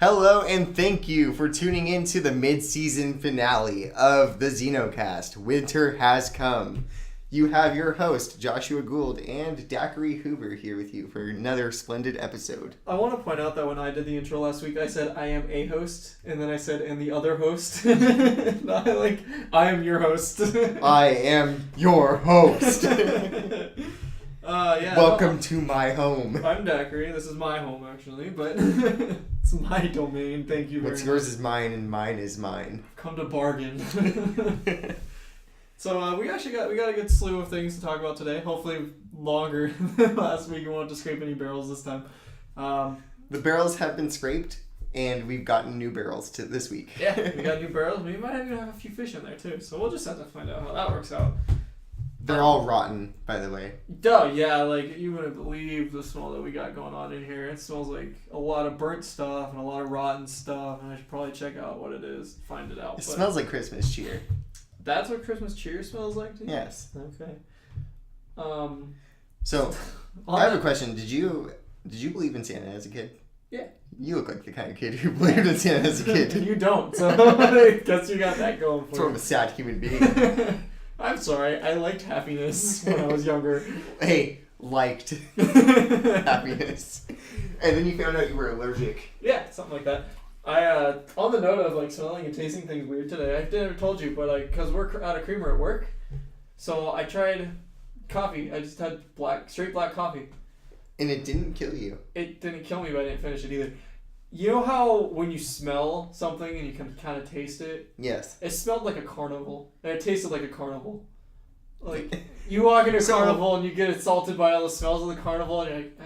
Hello and thank you for tuning in to the mid-season finale of the Xenocast. Winter has come. You have your host, Joshua Gould, and Daiquiri Huber here with you for another splendid episode. I want to point out that when I did the intro last week, I said, I am a host, and then I said, and the other host. Not like, I am your host. I am your host. Yeah. Welcome to my home. I'm Daiquiri. This is my home, actually, but it's my domain. Thank you very much. What's yours is mine, and mine is mine. Come to bargain. So we got a good slew of things to talk about today. Hopefully longer than last week. We won't have to scrape any barrels this time. The barrels have been scraped, and we've gotten new barrels to this week. Yeah, we got new barrels. We might even have a few fish in there too. So we'll just have to find out how that works out. They're all rotten, by the way. Duh, yeah, like, you wouldn't believe the smell that we got going on in here. It smells like a lot of burnt stuff and a lot of rotten stuff, and I should probably check out what it is, find it out. It smells like Christmas cheer. That's what Christmas cheer smells like to you? Yes. Okay. So, I have a question. Did you believe in Santa as a kid? Yeah. You look like the kind of kid who believed in Santa as a kid. You don't, so I guess you got that going for Sort you. of a sad human being. I'm sorry, I liked happiness when I was younger. Hey, liked happiness. And then you found out you were allergic. Yeah, something like that. I, on the note of, like, smelling and tasting things weird today, I never told you, but, like, because we're out of creamer at work, so I tried coffee. I just had straight black coffee. And it didn't kill you. It didn't kill me, but I didn't finish it either. You know how when you smell something and you can kind of taste it? Yes. It smelled like a carnival. And it tasted like a carnival. Like, you walk into a carnival and you get assaulted by all the smells of the carnival and you're like,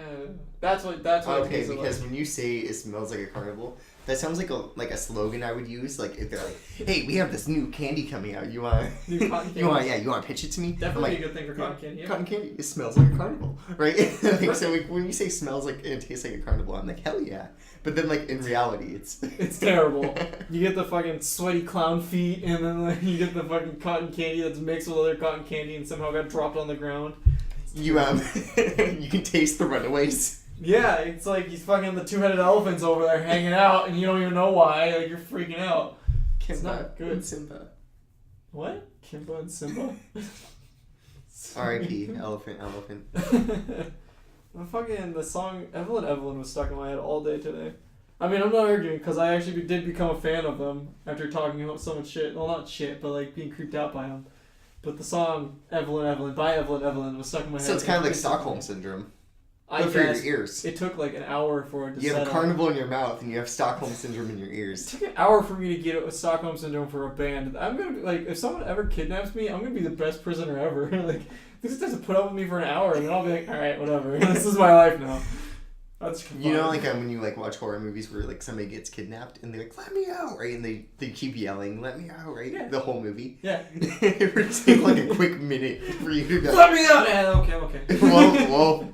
that's what it tasted like. Because when you say it smells like a carnival, that sounds like a slogan I would use. Like if they're like, "Hey, we have this new candy coming out. You want? New cotton candy. You want to pitch it to me?" Definitely a good thing for cotton candy. Yeah. Cotton candy. It smells like a carnival, right? So like, when you say smells like it tastes like a carnival, I'm like, hell yeah. But then like in reality, it's terrible. You get the fucking sweaty clown feet, and then like you get the fucking cotton candy that's mixed with other cotton candy and somehow got dropped on the ground. You you can taste the runaways. Yeah, it's like he's fucking the two-headed elephants over there hanging out, and you don't even know why. Like, you're freaking out. It's not good. And Simba. What? Kimba and Simba? R.I.P. Elephant. The song Evelyn was stuck in my head all day today. I mean, I'm not arguing, because I actually did become a fan of them after talking about so much shit. Well, not shit, but like being creeped out by them. But the song Evelyn by Evelyn was stuck in my head. So it's kind of like Stockholm Syndrome. But for your ears. It took like an hour for it to You have set a carnival in your mouth and you have Stockholm Syndrome in your ears. It took an hour for me to get a Stockholm Syndrome for a band. I'm gonna be like, if someone ever kidnaps me, I'm gonna be the best prisoner ever. Like, they just have to put up with me for an hour and then I'll be like, alright, whatever. This is my life now. That's fun. You know, like when you like watch horror movies where like somebody gets kidnapped and they're like, "Let me out!" Right, and they keep yelling, "Let me out!" Right, yeah. The whole movie. Yeah. It would take like a quick minute for you to go, "Let me out!" Yeah, okay. Well,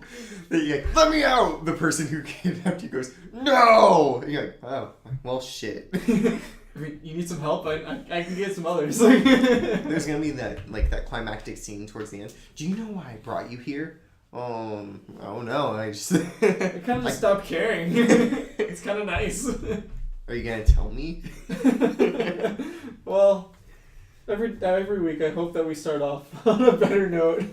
you're like, "Let me out!" The person who kidnapped you goes, "No!" And you're like, "Oh, well, shit." I mean, you need some help? I can get some others. There's gonna be that climactic scene towards the end. Do you know why I brought you here? Oh no, I just... I kind of just stopped caring. It's kind of nice. Are you gonna tell me? Well, every week I hope that we start off on a better note.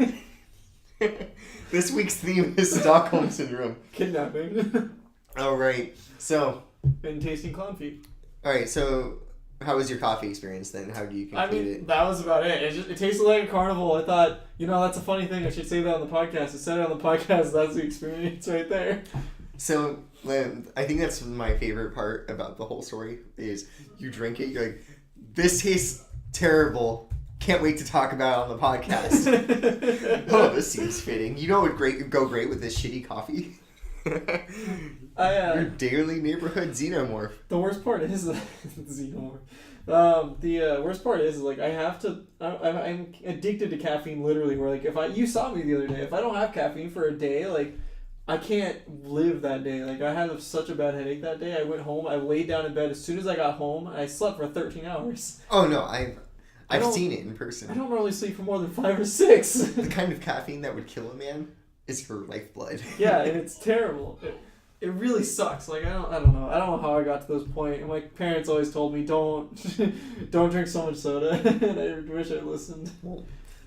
This week's theme is Stockholm Syndrome. Kidnapping. Alright, so... And tasting clown feet. Alright, so... How was your coffee experience then? How do you conclude it? That was about it. It tasted like a carnival. I thought, that's a funny thing. I should say that on the podcast. I said it on the podcast. That's the experience right there. So, I think that's my favorite part about the whole story is you drink it, you're like, this tastes terrible. Can't wait to talk about it on the podcast. Oh, this seems fitting. You know what would go great with this shitty coffee? Your daily neighborhood xenomorph. The worst part is xenomorph. The worst part is like I'm addicted to caffeine literally. Where like you saw me the other day. If I don't have caffeine for a day, like I can't live that day. Like I had such a bad headache that day. I went home. I laid down in bed as soon as I got home. And I slept for 13 hours. Oh no, I've seen it in person. I don't normally sleep for more than 5 or 6. The kind of caffeine that would kill a man is your lifeblood. Yeah, and it's terrible. it really sucks. Like I don't know how I got to this point. And my parents always told me don't drink so much soda, and I wish I listened. Well,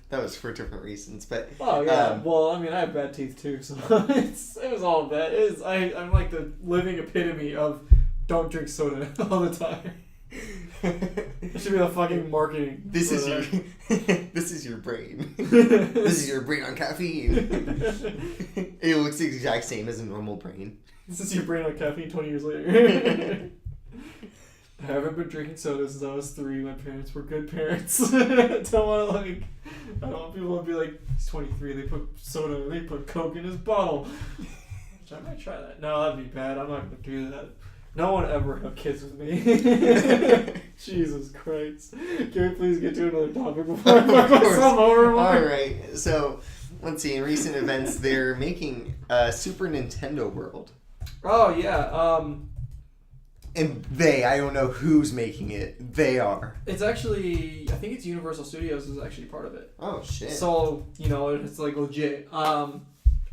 that was for different reasons, but oh yeah. Well, I mean, I have bad teeth too, so it was all bad. I'm like the living epitome of don't drink soda all the time. It should be the fucking marketing. This is your brain. This is your brain on caffeine. It looks the exact same as a normal brain. This is your brain on caffeine 20 years later. I haven't been drinking soda since I was 3. My parents were good parents. I don't want people to be like, he's 23, they put Coke in his bottle. Which I might try that. No, that'd be bad. I'm not going to do that. No one ever have kids with me. Jesus Christ. Can we please get to another topic before I fuck myself over more? Alright, so let's see. In recent events, they're making a Super Nintendo World. Oh, yeah. And I don't know who's making it. They are. It's actually, I think it's Universal Studios is actually part of it. Oh, shit. So, it's like legit.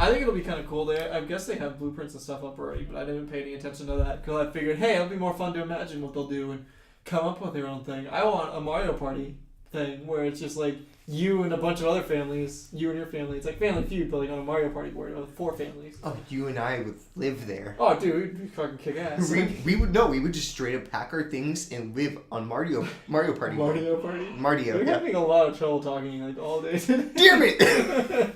I think it'll be kind of cool. I guess they have blueprints and stuff up already, but I didn't pay any attention to that because I figured, hey, it'll be more fun to imagine what they'll do and come up with their own thing. I want a Mario Party thing where it's just like you and a bunch of other families, you and your family. It's like Family Feud, but like on a Mario Party board with 4 families. Oh, you and I would live there. Oh, dude, we'd fucking kick ass. We would just straight up pack our things and live on Mario Party. Mario Party? Mario. We're having a lot of trouble talking like all day today. Damn it!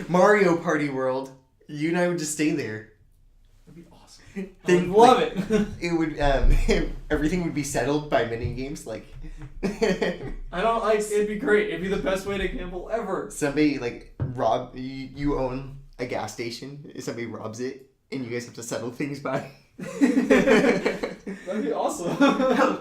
Mario Party World. You and I would just stay there. That'd be awesome. I would love it. It would, everything would be settled by mini games, like... it'd be great. It'd be the best way to gamble ever. Somebody, you own a gas station, somebody robs it, and you guys have to settle things by... That'd be awesome.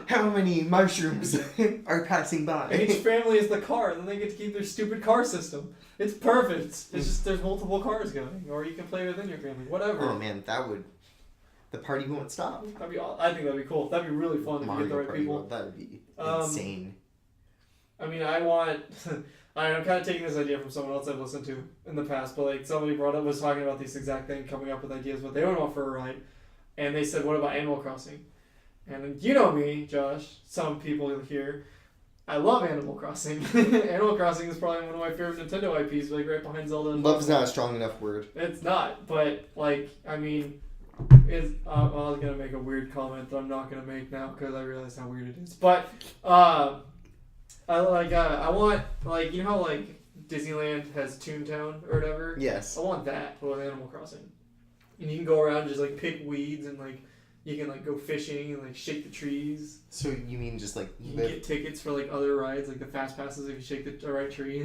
How many mushrooms are passing by? Each family is the car, then they get to keep their stupid car system. It's perfect. It's just there's multiple cars going, or you can play within your family, whatever. Oh man, the party won't stop. I think that'd be cool. That'd be really fun to get the right people. That would be insane. I mean, I'm kind of taking this idea from someone else I've listened to in the past, but like somebody was talking about this exact thing, coming up with ideas, what they would want for a ride, and they said, "What about Animal Crossing?" And you know me, Josh. Some people here. I love Animal Crossing. Animal Crossing is probably one of my favorite Nintendo IPs, like right behind Zelda. And Love's not a strong enough word. It's not, but I was gonna make a weird comment that I'm not gonna make now because I realize how weird it is. But I want how Disneyland has Toontown or whatever. Yes. I want that with Animal Crossing, and you can go around and just pick weeds and you can go fishing and shake the trees. So you mean just you can get tickets for other rides the fast passes if you shake the right tree.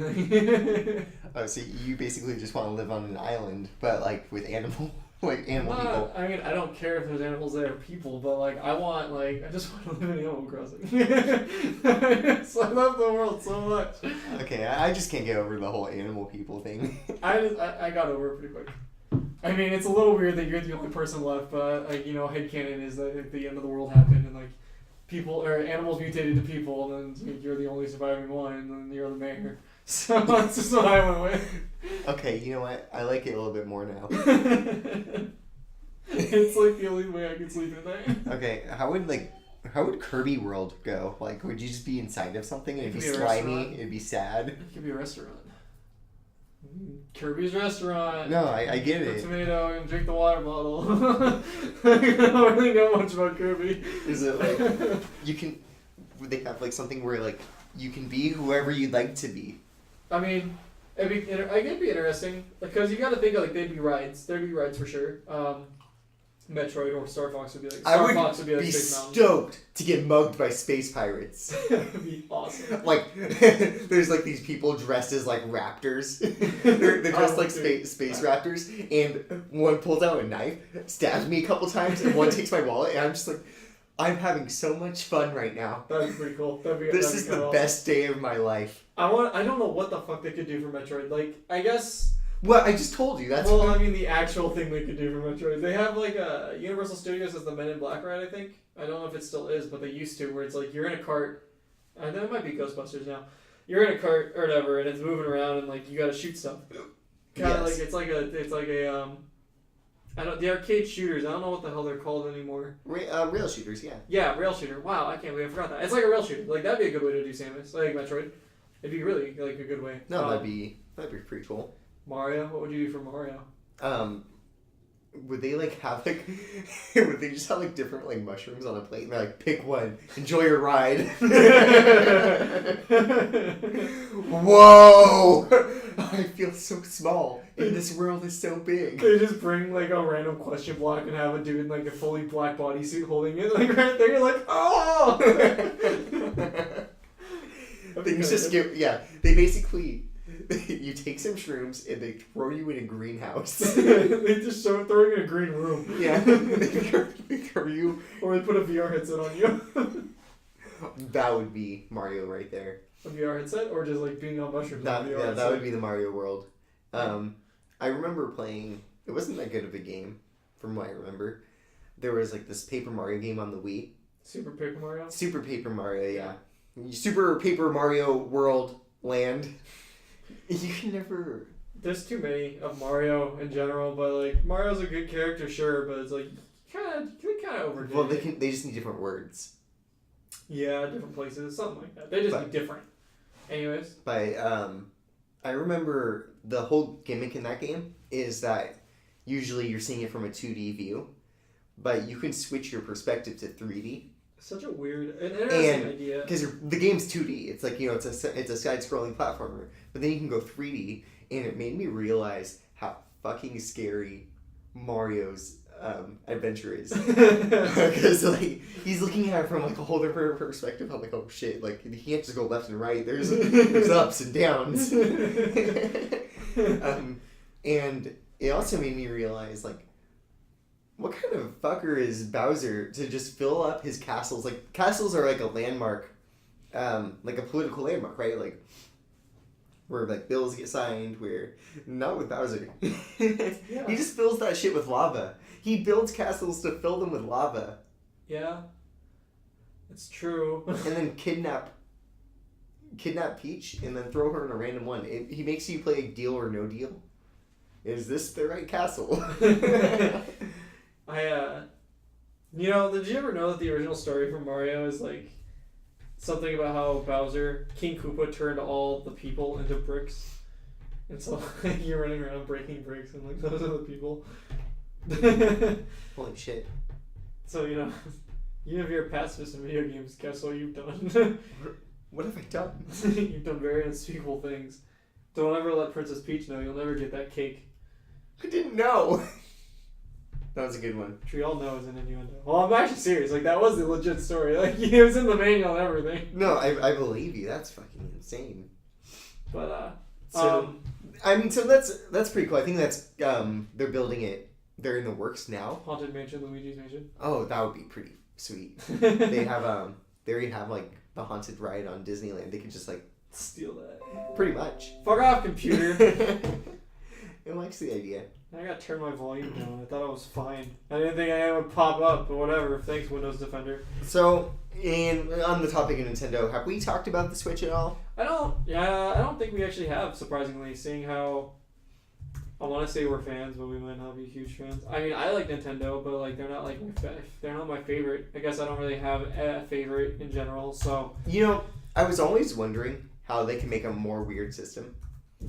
Oh, so you basically just want to live on an island, but with animal people. I mean, I don't care if there's animals there or people, but I just want to live in Animal Crossing. So I love the world so much. Okay, I just can't get over the whole animal people thing. I got over it pretty quick. I mean, it's a little weird that you're the only person left, but headcanon is that the end of the world happened and people or animals mutated to people, and then you're the only surviving one, and then you're the mayor. So that's just what I went with. Okay, you know what? I like it a little bit more now. It's the only way I can sleep at night. Okay, how would Kirby World go? Would you just be inside of something and it'd be slimy? It'd be sad. It could be a restaurant. Kirby's restaurant. No, I get it. Tomato and drink the water bottle. I don't really know much about Kirby. Is it would they have something where you can be whoever you'd like to be? I mean, it'd be interesting because you got to think there'd be rides. There'd be rides for sure. Metroid or Star Fox would be Fox would be stoked to get mugged by space pirates. That'd be awesome. There's these people dressed as raptors. they're dressed space raptors, and one pulls out a knife, stabs me a couple times, and one takes my wallet, and I'm just I'm having so much fun right now. That'd be pretty cool. This is the best day of my life. I don't know what the fuck they could do for Metroid. I guess. Well, I just told you. The actual thing they could do for Metroid. They have Universal Studios as the Men in Black ride, I think. I don't know if it still is, but they used to, where it's you're in a cart. I think it might be Ghostbusters now. You're in a cart or whatever, and it's moving around, and you gotta shoot stuff. Kind of yes. it's like a The arcade shooters. I don't know what the hell they're called anymore. Rail shooters, yeah. Yeah, rail shooter. Wow, I can't believe I forgot that. It's like a rail shooter. Like that'd be a good way to do Samus. Like Metroid. It'd be really like a good way. No, that'd be pretty cool. Mario. What would you do for Mario? Would they like have like would they just have like different like mushrooms on a plate and they're like pick one, enjoy your ride? Whoa! I feel so small and this world is so big. They just bring like a random question block and have a dude in like a fully black bodysuit holding it like right there. You're like, oh! Things just get they basically you take some shrooms and they throw you in a greenhouse. They just throw you in a green room. Yeah, they throw you, or they put a VR headset on you. That would be Mario right there. A VR headset, or just like being on mushrooms. That would be the Mario world. I remember playing. It wasn't that good of a game, from what I remember. There was like this Paper Mario game on the Wii. Super Paper Mario. Super Paper Mario, yeah. Super Paper Mario World Land. You can never. There's too many of Mario in general, but like Mario's a good character, sure, but it's like kind of overdid. Well, they just need different words. Yeah, different places, something like that. They just need different. Anyways. But I remember the whole gimmick in that game is that usually you're seeing it from a 2D view, but you can switch your perspective to 3D. Such a weird and interesting idea. Because the game's 2D. It's like, it's a side-scrolling platformer. But then you can go 3D, and it made me realize how fucking scary Mario's adventure is. Because like he's looking at it from like a whole different perspective. I'm like, oh shit! Like he can't just go left and right. There's ups and downs. And it also made me realize like, what kind of fucker is Bowser to just fill up his castles? Like, castles are like a landmark, like a political landmark, right? Like, where like bills get signed, where not with Bowser. Yeah. He just fills that shit with lava. He builds castles to fill them with lava. Yeah. It's true. And then kidnap Peach and then throw her in a random one. He makes you play Deal or No Deal. Is this the right castle? Did you ever know that the original story for Mario is like something about how King Koopa turned all the people into bricks, and so like, you're running around breaking bricks and like those are the people. Holy shit! So even if you're a pacifist in video games, guess what you've done? What have I done? You've done very unspeakable things. Don't ever let Princess Peach know. You'll never get that cake. I didn't know. That was a good one. Which we all know is an innuendo. Well, I'm actually serious. Like, that was the legit story. Like, it was in the manual and everything. No, I believe you. That's fucking insane. But, so that's pretty cool. I think that's, they're building it. They're in the works now. Haunted Mansion, Luigi's Mansion. Oh, that would be pretty sweet. They already have, like, the haunted ride on Disneyland. They could just, like... steal that. Pretty much. Fuck off, computer. It likes the idea. I gotta turn my volume down. I thought it was fine. I didn't think I would pop up, but whatever. Thanks, Windows Defender. So, on the topic of Nintendo, have we talked about the Switch at all? I don't think we actually have, surprisingly, seeing how... I want to say we're fans, but we might not be huge fans. I mean, I like Nintendo, but like they're not like they're not my favorite. I guess I don't really have a favorite in general, so... I was always wondering how they can make a more weird system.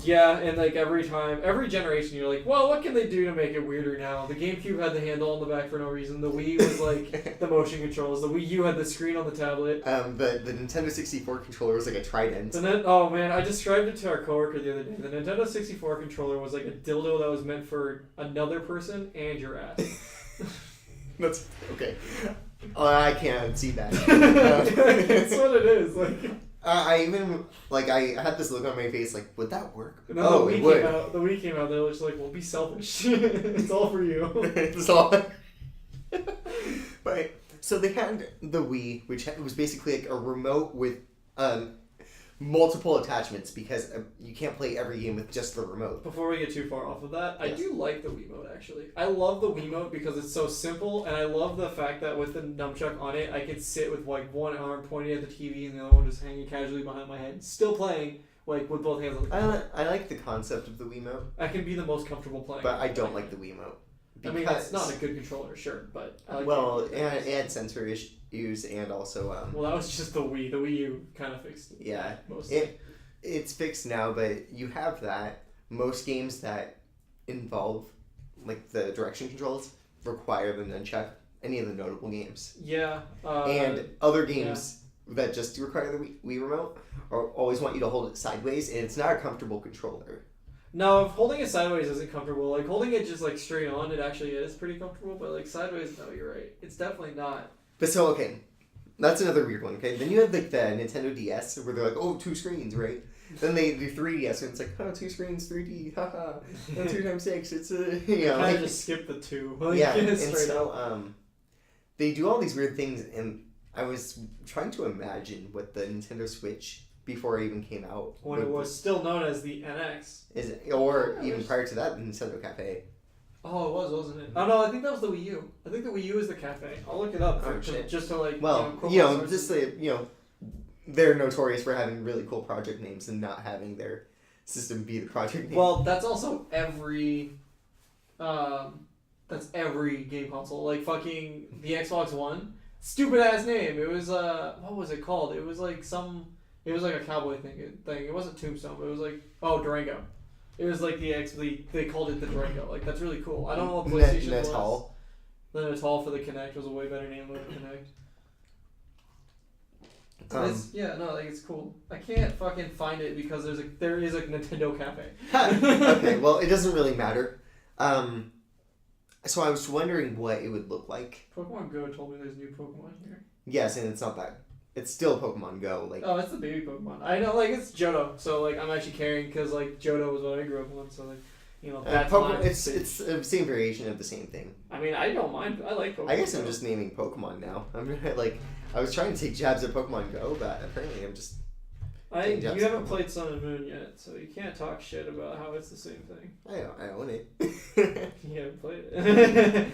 Yeah, and like every generation you're like, well, what can they do to make it weirder now? The GameCube had the handle on the back for no reason. The Wii was like the motion controls. The Wii U had the screen on the tablet. The Nintendo 64 controller was like a trident. Oh man, I described it to our coworker the other day. The Nintendo 64 controller was like a dildo that was meant for another person and your ass. That's okay. I can't see that. That's what it is. Like. I even, like, I had this look on my face, like, would that work? The Wii came out, they were just like, well, be selfish. It's all for you. It's all. But, so they had the Wii, which was basically like a remote with multiple attachments because you can't play every game with just the remote. Before we get too far off of that, yes. I do like the Wiimote actually. I love the Wiimote because it's so simple, and I love the fact that with the nunchuck on it, I can sit with like one arm pointing at the TV and the other one just hanging casually behind my head, still playing like with both hands on the controller. I like the concept of the Wiimote. I can be the most comfortable playing. But I don't like the Wiimote. I mean, it's not a good controller, sure, but I like it had sensor issues and also well, that was just the Wii. The Wii U kind of fixed it. Yeah, mostly. It's fixed now, but you have that. Most games that involve like the direction controls require the nunchuck. Any of the notable games. Yeah. And other games that just require the Wii remote always want you to hold it sideways, and it's not a comfortable controller. No, if holding it sideways isn't comfortable. Like holding it just like straight on, it actually is pretty comfortable. But like sideways, no, you're right. It's definitely not. But so okay, that's another weird one. Okay, then you have like the Nintendo DS where they're like, oh, 2 screens, right? Then they do 3DS and it's like, oh, 2 screens, 3D, haha, 2x6. It's a I just skip the 2. Like, yeah, and so they do all these weird things, and I was trying to imagine what the Nintendo Switch before it even came out. When it was still known as the NX. Even prior to that, the Nintendo Cafe. Oh, it was, wasn't it? Oh no, I think that was the Wii U. I think the Wii U is the cafe. I'll look it up just to like. Well, just they're notorious for having really cool project names and not having their system be the project name. Well, that's also every. That's every game console. Like fucking the Xbox One. Stupid ass name. It was what was it called? It was like It was like a cowboy thing. It wasn't Tombstone, but it was like Durango. It was like they called it the Durango. Like that's really cool. I don't know what PlayStation was. The Natal for the Kinect was a way better name than the Kinect. It's cool. I can't fucking find it because there is a Nintendo Cafe. Okay, well it doesn't really matter. So I was wondering what it would look like. Pokemon Go told me there's new Pokemon here. Yes, and it's not that. It's still Pokemon Go. Like. Oh, it's the baby Pokemon. I know, like it's Johto. So like I'm actually caring because like Johto was what I grew up on. So like. That's it's the same variation of the same thing. I mean, I don't mind. I like Pokemon. I guess I'm just naming Pokemon now. I was trying to take jabs at Pokemon Go, but apparently I'm just. You haven't played Sun and Moon yet, so you can't talk shit about how it's the same thing. I own it. You haven't played it.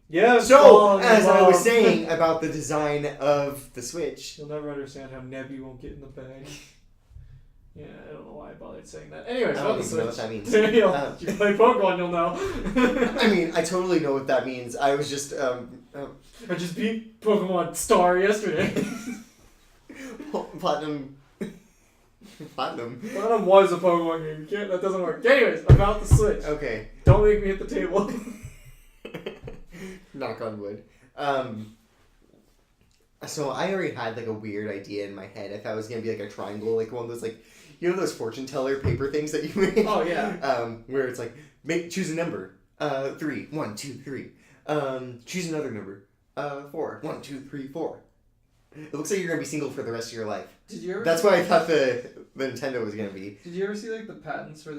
Yeah. So as I was saying about the design of the Switch, you'll never understand how Nebby won't get in the bag. Yeah, I don't know why I bothered saying that. Anyways, I don't even know what that means. If you play Pokemon, you'll know. I mean, I totally know what that means. I was just I just beat Pokemon Star yesterday. Platinum was a Pokemon game. That doesn't work. Anyways, about the Switch. Okay. Don't make me hit the table. Knock on wood. So I already had like a weird idea in my head. I thought it was gonna be like a triangle, like one of those like those fortune teller paper things that you make. Oh yeah. Where it's like choose a number. 3, 1, 2, 3. Choose another number. 4, 1, 2, 3, 4. It looks like you're gonna be single for the rest of your life. Did you ever? That's what I thought the Nintendo was gonna be. Did you ever see like the patents for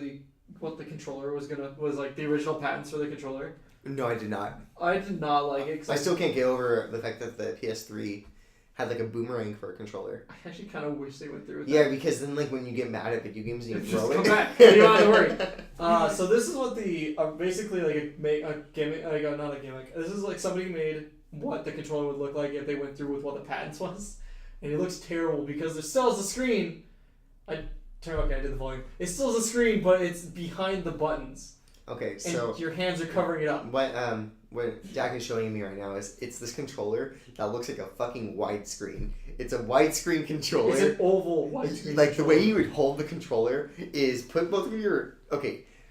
what the controller was like the original patents for the controller? No, I did not. I did not like it. I still can't get over the fact that the PS3 had like a boomerang for a controller. I actually kind of wish they went through with that. Yeah, because then like when you get mad at video games, you throw it. Come back. You don't have to worry. So this is what the basically like a gimmick, like not a gimmick. This is like somebody made what the controller would look like if they went through with what the patents was, and it looks terrible because there still is a screen. I did the volume. It still is a screen, but it's behind the buttons. Okay, so and your hands are covering it up. What Jack is showing me right now is it's this controller that looks like a fucking widescreen. It's a widescreen controller. It's an oval widescreen. Like the way you would hold the controller is put both of your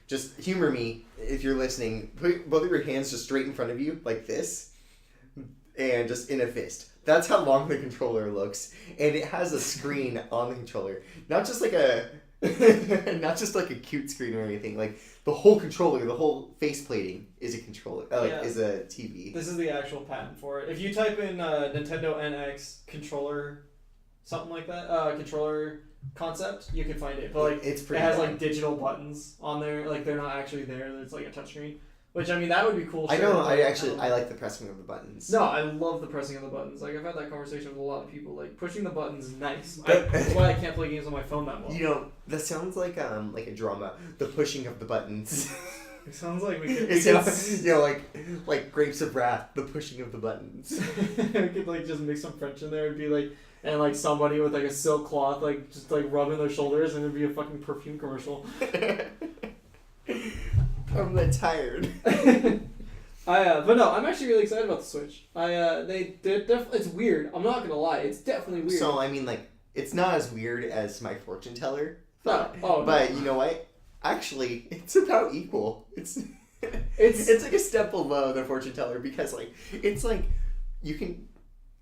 just humor me if you're listening. Put both of your hands just straight in front of you like this, and just in a fist. That's how long the controller looks, and it has a screen on the controller, not just like a cute screen or anything. Like the whole controller, the whole face plating is a controller, is a TV. This is the actual patent for it. If you type in Nintendo NX controller, something like that, controller concept, you can find it. But like it's pretty. It has like digital buttons on there. Like they're not actually there. It's like a touchscrhy. Which, I mean, that would be cool. I know. I like the pressing of the buttons. No, I love the pressing of the buttons. Like, I've had that conversation with a lot of people. Like, pushing the buttons is nice. That's why I can't play games on my phone that well. That sounds like a drama. The pushing of the buttons. It sounds like we could... It sounds, like Grapes of Wrath, the pushing of the buttons. We could, like, just mix some French in there and be, like... And, like, somebody with, like, a silk cloth, like, just, like, rubbing their shoulders, and it'd be a fucking perfume commercial. I'm that tired. But no, I'm actually really excited about the Switch. It's weird. I'm not gonna lie, it's definitely weird. So I mean, like, it's not as weird as my fortune teller. No. Oh, but no. you know what? Actually, it's about equal. It's like a step below the fortune teller because like it's like you can.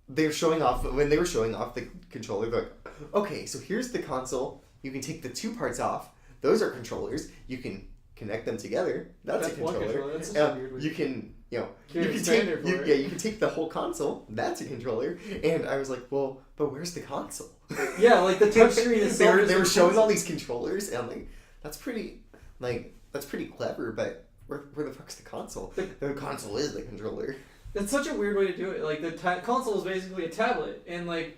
They're showing off when they were showing off the controller. They're like, okay, so here's the console. You can take the two parts off. Those are controllers. You can connect them together. That's a controller. That's such a weird way. You can, you know, You you can take the whole console. That's a controller. And I was like, well, but where's the console? Yeah, like the touchscreen is. They were showing all these controllers, and I'm like, that's pretty clever. But where the fuck's the console? The console is the controller. It's such a weird way to do it. Like the console is basically a tablet, and like,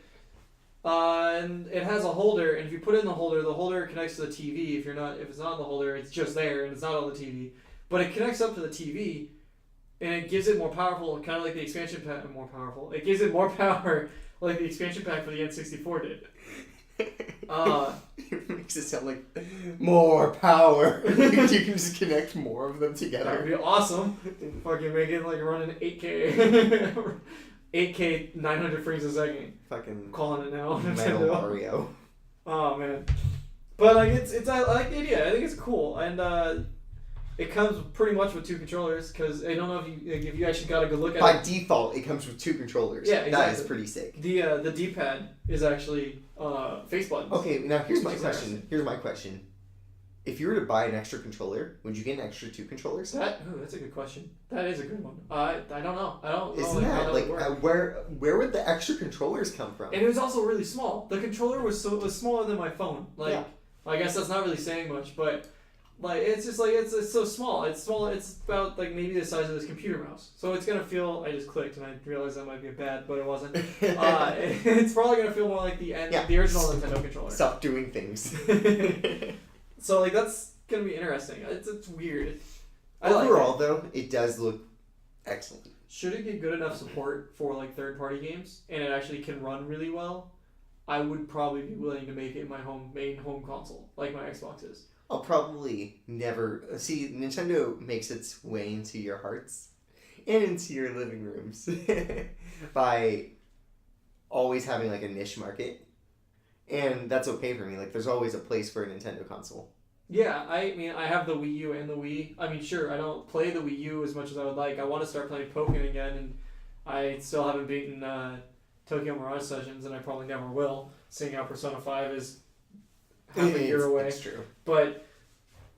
and it has a holder. And if you put it in the holder connects to the TV. If it's not in the holder, it's just there and it's not on the TV. But it connects up to the TV, and it gives it more powerful, kind of like the expansion pack. More powerful. It gives it more power, like the expansion pack for the N64 did. It makes it sound like more power. You can just connect more of them together. That would be awesome. Fucking make it like running 8K, 8K 900 frames a second. Fucking I'm calling it now. Metal Mario. Oh man, but like I like the idea. I think it's cool, and it comes pretty much with two controllers. Because I don't know if you actually got a good look at it. By default, it comes with two controllers. Yeah, exactly. That is pretty sick. The D-pad is actually face buttons. Okay, now here's my question. If you were to buy an extra controller, would you get an extra two controllers? That's a good question. That is a good one. I don't know. I don't know. Isn't that like where would the extra controllers come from? And it was also really small. The controller was smaller than my phone. Like, yeah. I guess that's not really saying much, but like it's just like it's so small. It's small. It's about like maybe the size of this computer mouse. So it's gonna feel. I just clicked and I realized that might be a bad, but it wasn't. It's probably gonna feel more like the original Nintendo controller. Stop doing things. So like that's gonna be interesting. It's weird. Overall, though, it does look excellent. Should it get good enough support for like third-party games and it actually can run really well, I would probably be willing to make it my main home console, like my Xbox is. I'll probably never see. Nintendo makes its way into your hearts and into your living rooms by always having like a niche market. And that's okay for me. Like, there's always a place for a Nintendo console. Yeah, I mean, I have the Wii U and the Wii. I mean, sure, I don't play the Wii U as much as I would like. I want to start playing Pokken again, and I still haven't beaten Tokyo Mirage Sessions, and I probably never will, seeing how Persona 5 is half a year away. That's true. But,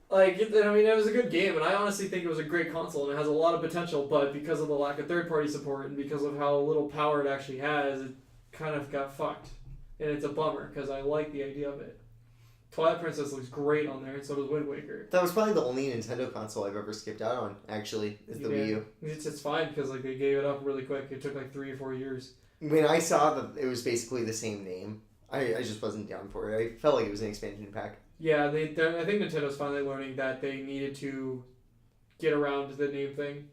like, it was a good game, and I honestly think it was a great console, and it has a lot of potential, but because of the lack of third-party support and because of how little power it actually has, it kind of got fucked. And it's a bummer, because I like the idea of it. Twilight Princess looks great on there, and so does Wind Waker. That was probably the only Nintendo console I've ever skipped out on, actually, is the Wii U. It's fine, because like they gave it up really quick. It took like 3 or 4 years. When I saw that it was basically the same name, I just wasn't down for it. I felt like it was an expansion pack. Yeah, I think Nintendo's finally learning that they needed to get around the name thing.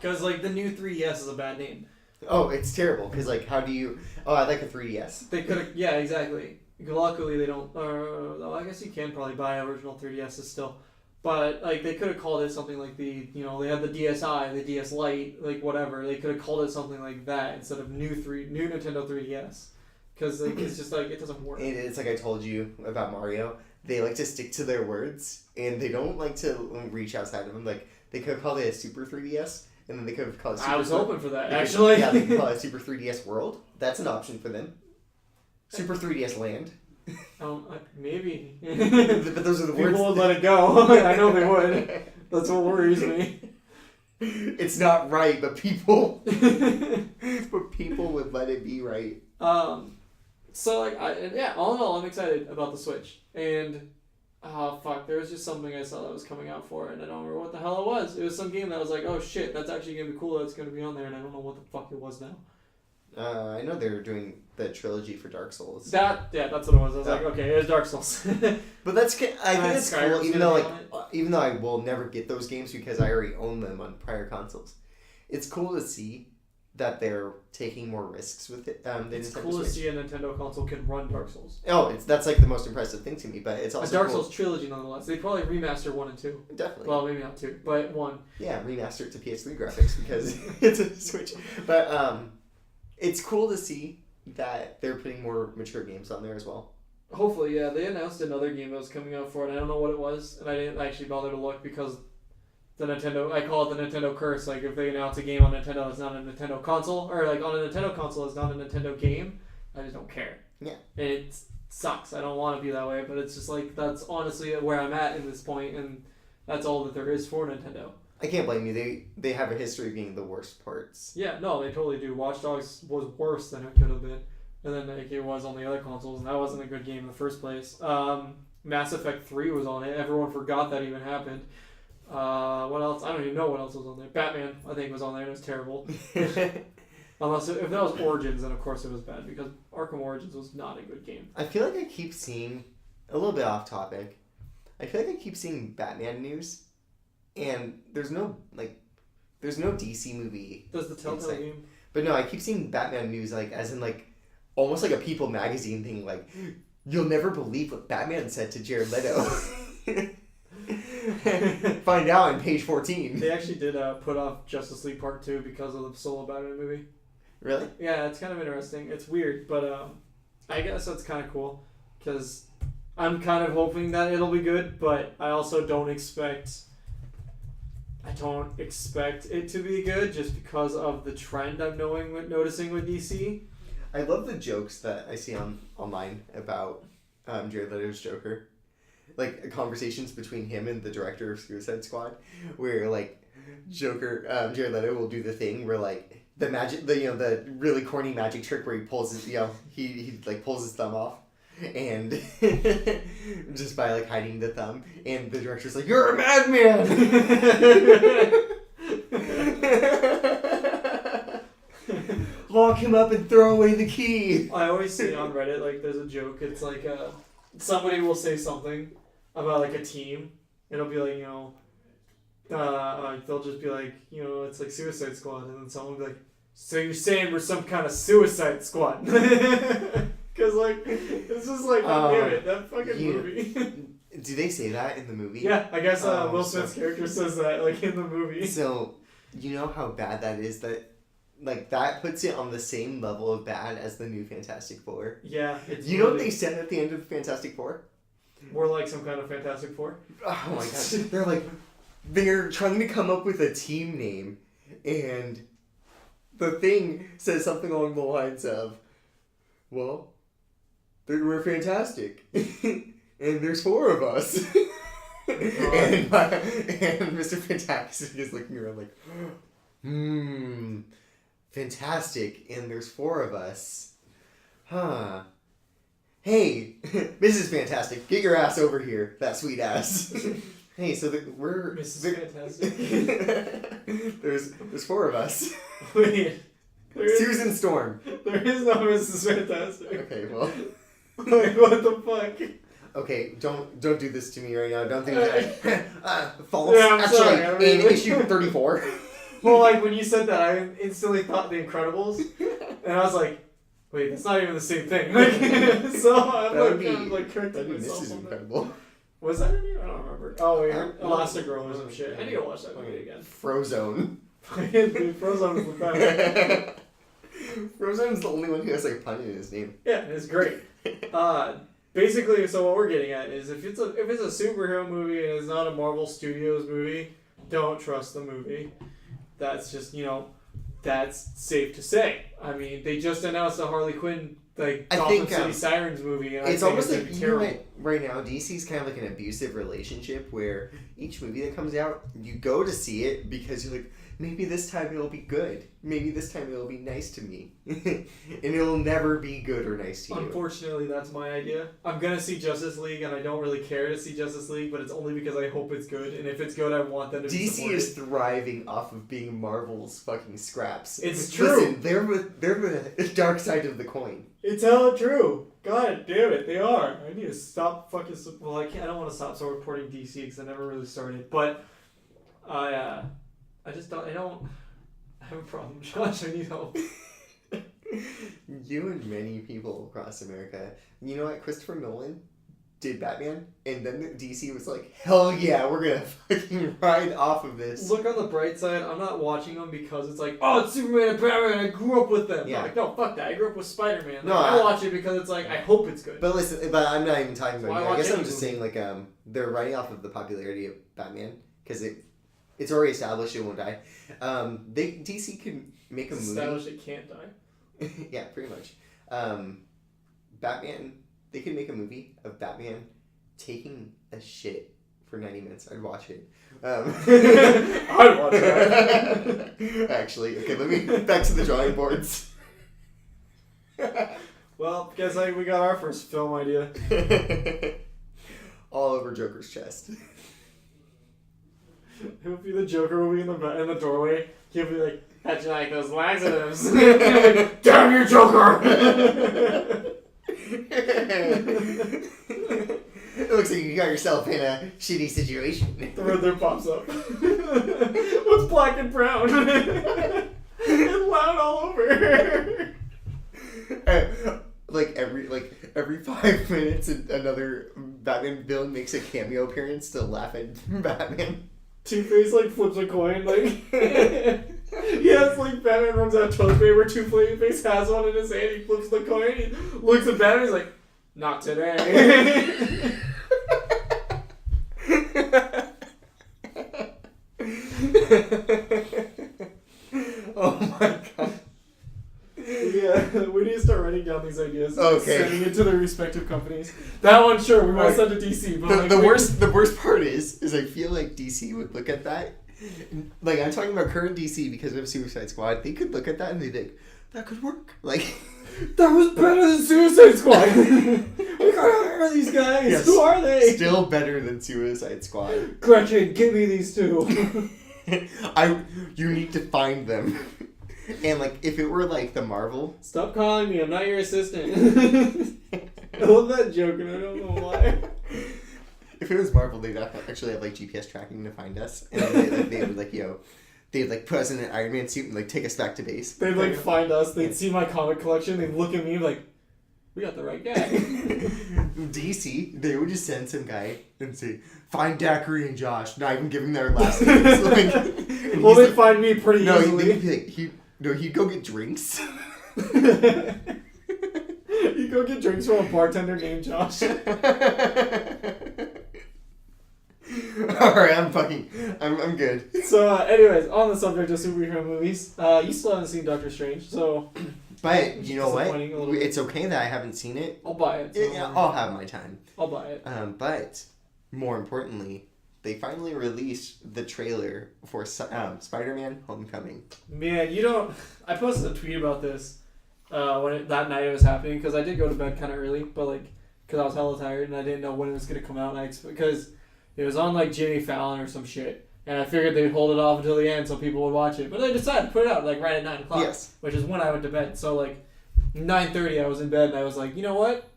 Because like the new 3DS is a bad name. Oh, it's terrible, because like how do you... Oh, I like a 3DS. They could have... Yeah, exactly. Luckily they don't... I guess you can probably buy original 3DSs still. But like they could have called it something like they had the DSi, the DS Lite, like whatever. They could have called it something like that instead of new Nintendo 3DS. Because like, it's just like, it doesn't work. It's like I told you about Mario. They like to stick to their words, and they don't like to reach outside of them. Like, they could have called it a Super 3DS, and then they could have called it Super... I was hoping for that, actually. Yeah, they could call it Super 3DS World. That's an option for them. Super 3DS Land. Maybe. But those are the words. People would let it go. I know they would. That's what worries me. It's not right, but people... but people would let it be right. So, like, all in all, I'm excited about the Switch. And, there was just something I saw that was coming out for it, and I don't remember what the hell it was. It was some game that I was like, oh shit, that's actually going to be cool, that's going to be on there, and I don't know what the fuck it was now. I know they were doing the trilogy for Dark Souls. That's what it was. I was like, okay, it was Dark Souls. But I think it's cool, even though I will never get those games because I already own them on prior consoles. It's cool to see that they're taking more risks with it. It's cool to see a Nintendo console can run Dark Souls. Oh, that's like the most impressive thing to me, but it's also a Dark Souls trilogy nonetheless. They probably remaster 1 and 2. Definitely. Well, maybe not 2, but 1. Yeah, remaster it to PS3 graphics because it's a Switch. But it's cool to see that they're putting more mature games on there as well. Hopefully, yeah. They announced another game that was coming out for it. I don't know what it was, and I didn't actually bother to look because I call it the Nintendo curse. Like, if they announce a game on Nintendo that's not a Nintendo console, or like on a Nintendo console that's not a Nintendo game, I just don't care. Yeah. And it sucks. I don't want to be that way, but it's just like, that's honestly where I'm at this point, and that's all that there is for Nintendo. I can't blame you. They have a history of being the worst parts. Yeah, no, they totally do. Watch Dogs was worse than it could have been. And then like, it was on the other consoles, and that wasn't a good game in the first place. Mass Effect 3 was on it. Everyone forgot that even happened. What else? I don't even know what else was on there. Batman, I think, was on there, and it was terrible. Unless if that was Origins, then of course it was bad, because Arkham Origins was not a good game. I feel like I keep seeing, a little bit off topic, I feel like I keep seeing Batman news, and there's no DC movie. Does the Telltale game? But no, I keep seeing Batman news, like, as in, like, almost like a People magazine thing, like, you'll never believe what Batman said to Jared Leto. Find out on page 14. They actually did put off Justice League Part 2 because of the solo Batman movie. Really? Yeah, it's kind of interesting. It's weird, but I guess that's kind of cool, because I'm kind of hoping that it'll be good, but I also don't expect it to be good just because of the trend I'm noticing with DC. I love the jokes that I see online about Jared Leto's Joker. Like, conversations between him and the director of Suicide Squad, where, like, Jared Leto will do the thing where, like, the really corny magic trick where he pulls his, he like, pulls his thumb off, and just by, like, hiding the thumb, and the director's like, "You're a madman!" Lock him up and throw away the key. I always see on Reddit, like, there's a joke, it's like, somebody will say something about, like, a team. It'll be like, they'll just be like, it's like Suicide Squad, and then someone will be like, "So you're saying we're some kind of Suicide Squad?" Because, like, it's just like, damn it, that fucking movie. Do they say that in the movie? Yeah, I guess Will Smith's character says that, like, in the movie. So, you know how bad that is? That puts it on the same level of bad as the new Fantastic Four. Yeah. You know what they said at the end of Fantastic Four? We're like some kind of Fantastic Four? Oh my god. They're trying to come up with a team name, and the thing says something along the lines of, well, we're fantastic. And there's 4 of us. And Mr. Fantastic is looking around like, fantastic, and there's 4 of us. Huh. Hey, Mrs. Fantastic, get your ass over here, that sweet ass. Hey, so we're... Mrs. Fantastic. there's 4 of us. Wait. Susan Storm. There is no Mrs. Fantastic. Okay, well... Like, what the fuck? Okay, don't do this to me right now. Don't think that... false. Yeah, I'm actually, sorry, I mean, in issue 34... Well, like, when you said that, I instantly thought The Incredibles, and I was like, wait, that's not even the same thing. Like, so I'm correcting myself. Mrs. Incredible. Was that her name? I don't remember. Oh, wait, Elastigirl or some shit. I need to watch that movie again. Frozone. Frozone is the best. Frozone's the only one who has, like, a pun in his name. Yeah, it's great. Basically, so what we're getting at is if it's a superhero movie and it's not a Marvel Studios movie, don't trust the movie. That's just, that's safe to say. I mean, they just announced a Harley Quinn, Gotham City Sirens movie, and it's almost like, right now, DC's kind of like an abusive relationship where each movie that comes out, you go to see it because you're like, maybe this time it'll be good. Maybe this time it'll be nice to me. And it'll never be good or nice to you. Unfortunately, that's my idea. I'm going to see Justice League, and I don't really care to see Justice League, but it's only because I hope it's good. And if it's good, I want them to be supported. DC is thriving off of being Marvel's fucking scraps. It's true. Listen, they're the dark side of the coin. It's hella true. God damn it, they are. I need to stop fucking... Well, I don't want to stop supporting DC because I never really started. But I just don't... I have a problem, Josh. I need help. You and many people across America. You know what? Christopher Nolan did Batman, and then DC was like, hell yeah, we're gonna fucking ride off of this. Look on the bright side, I'm not watching them because it's like, oh, it's Superman and Batman, I grew up with them. Yeah. I'm like, no, fuck that, I grew up with Spider-Man. Like, No, I watch it because it's like, I hope it's good. But listen, but I'm not even talking about Why it. I watch guess I'm any just movie? saying, like, they're riding off of the popularity of Batman, because it's already established it won't die. DC can make a movie. Established it can't die. Yeah, pretty much. Batman, they can make a movie of Batman taking a shit for 90 minutes. I'd watch it. I'd watch that. Actually, okay, let me back to the drawing boards. Well, guess we got our first film idea. All over Joker's chest. It would be the Joker will be in the doorway. He'll be like, how'd you like those laxatives? Like, damn you, Joker! It looks like you got yourself in a shitty situation. The Riddler pops up. What's black and brown? And loud all over. Like every 5 minutes, another Batman villain makes a cameo appearance to laugh at Batman. Two-Face like flips a coin, like yes, like Batman runs out of toilet paper. Two-Face has one in his hand. He flips the coin. He looks at Batman. He's like, "Not today." Oh my god. Yeah, we need to start writing down these ideas. Okay. Sending it to their respective companies. That one, sure, we might send to DC. But The worst part is I feel like DC would look at that. Like, I'm talking about current DC because of Suicide Squad. They could look at that and they'd think, that could work. Like, that was better than Suicide Squad. We gotta hire these guys. Yes. Who are they? Still better than Suicide Squad. Gretchen, give me these two. You need to find them. And, like, if it were, like, the Marvel... Stop calling me, I'm not your assistant. I love that joke and I don't know why. If it was Marvel, they'd actually have, like, GPS tracking to find us. And then they would, like, they'd, like, put us in an Iron Man suit and, like, take us back to base. They'd, like, find us, they'd see my comic collection, they'd look at me like, we got the right guy. DC, they would just send some guy and say, find Daiquiri and Josh, not even giving their last names. Like, well, they'd find me pretty easily. No, they'd be like, he'd go get drinks. You go get drinks from a bartender named Josh. Alright, I'm good. So, anyways, on the subject of superhero movies, you still haven't seen Doctor Strange, so... But, you know what? Disappointing a little bit. It's okay that I haven't seen it. I'll buy it. So Yeah, I'll have my time. I'll buy it. But, more importantly, they finally released the trailer for Spider-Man Homecoming. Man, you don't... I posted a tweet about this that night it was happening, because I did go to bed kind of early, but, like, because I was hella tired, and I didn't know when it was going to come out, because it was on, like, Jimmy Fallon or some shit. And I figured they'd hold it off until the end so people would watch it. But they decided to put it out, like, right at 9 o'clock. Yes. Which is when I went to bed. So, like, 9:30 I was in bed and I was like, you know what?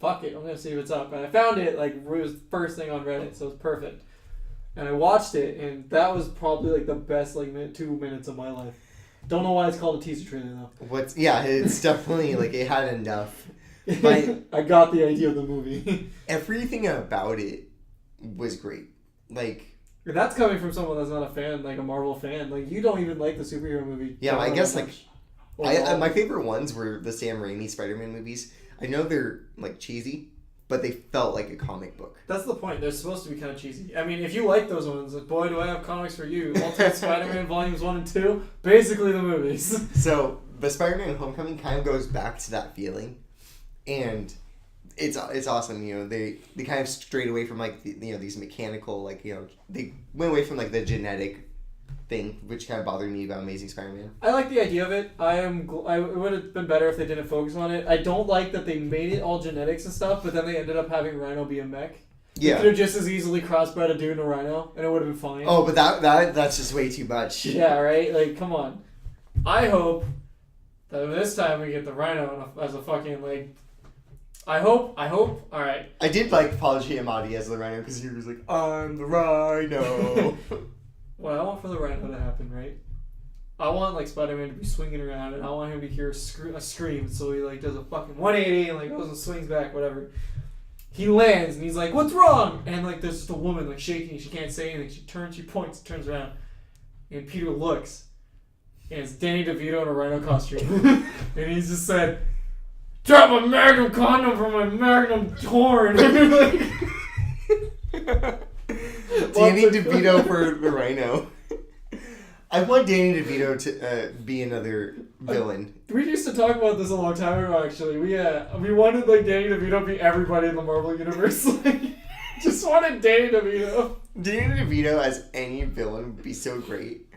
Fuck it. I'm going to see what's up. And I found it, like, it was first thing on Reddit. So it was perfect. And I watched it. And that was probably, like, the best, like, 2 minutes of my life. Don't know why it's called a teaser trailer, though. It's definitely, like, it had enough. But I got the idea of the movie. everything about it was great. Like... And that's coming from someone that's not a fan, like a Marvel fan. Like, you don't even like the superhero movie. Yeah, I guess, like, Overall. my favorite ones were the Sam Raimi Spider-Man movies. I know they're, like, cheesy, but they felt like a comic book. That's the point. They're supposed to be kind of cheesy. I mean, if you like those ones, boy, do I have comics for you. Ultimate Spider-Man Volumes 1 and 2, basically the movies. So, the Spider-Man Homecoming kind of goes back to that feeling. And... It's awesome, you know, they kind of strayed away from, like, these mechanical, like, you know, they went away from, like, the genetic thing, which kind of bothered me about Amazing Spider-Man. I like the idea of it. It would have been better if they didn't focus on it. I don't like that they made it all genetics and stuff, but then they ended up having Rhino be a mech. Yeah. They could have just as easily crossbred a dude and a rhino, and it would have been fine. Oh, but that's just way too much. Yeah, right? Like, come on. I hope that this time we get the rhino as a fucking, like... I hope, alright. I did like Paul Giamatti as the Rhino because he was like, I'm the Rhino. What I want for the rhino to happen, right, I want like Spider-Man to be swinging around, and I want him to hear a scream, so he like does a fucking 180 and like goes and swings back, whatever. He lands and he's like, "What's wrong?" And like there's just a woman like shaking, she can't say anything. She turns, she points, turns around, and Peter looks, and it's Danny DeVito in a rhino costume, and he's just said, "Drop my Magnum condom from my Magnum horn." Danny DeVito for the rhino. I want Danny DeVito to be another villain. We used to talk about this a long time ago, actually. We wanted like Danny DeVito to be everybody in the Marvel universe. Like, just wanted Danny DeVito. Danny DeVito as any villain would be so great.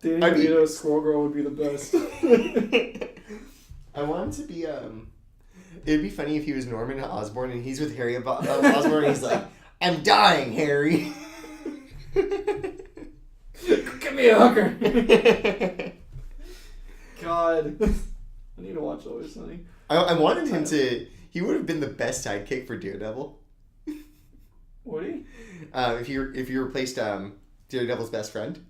Danny DeVito as Squirrel Girl would be the best. I want him to be it'd be funny if he was Norman Osborn and he's with Harry Osborn and he's like, "I'm dying, Harry." Give me a hooker. God. I need to watch Always Sunny. I wanted him to... He would have been the best sidekick for Daredevil. Would he? If you replaced Daredevil's best friend.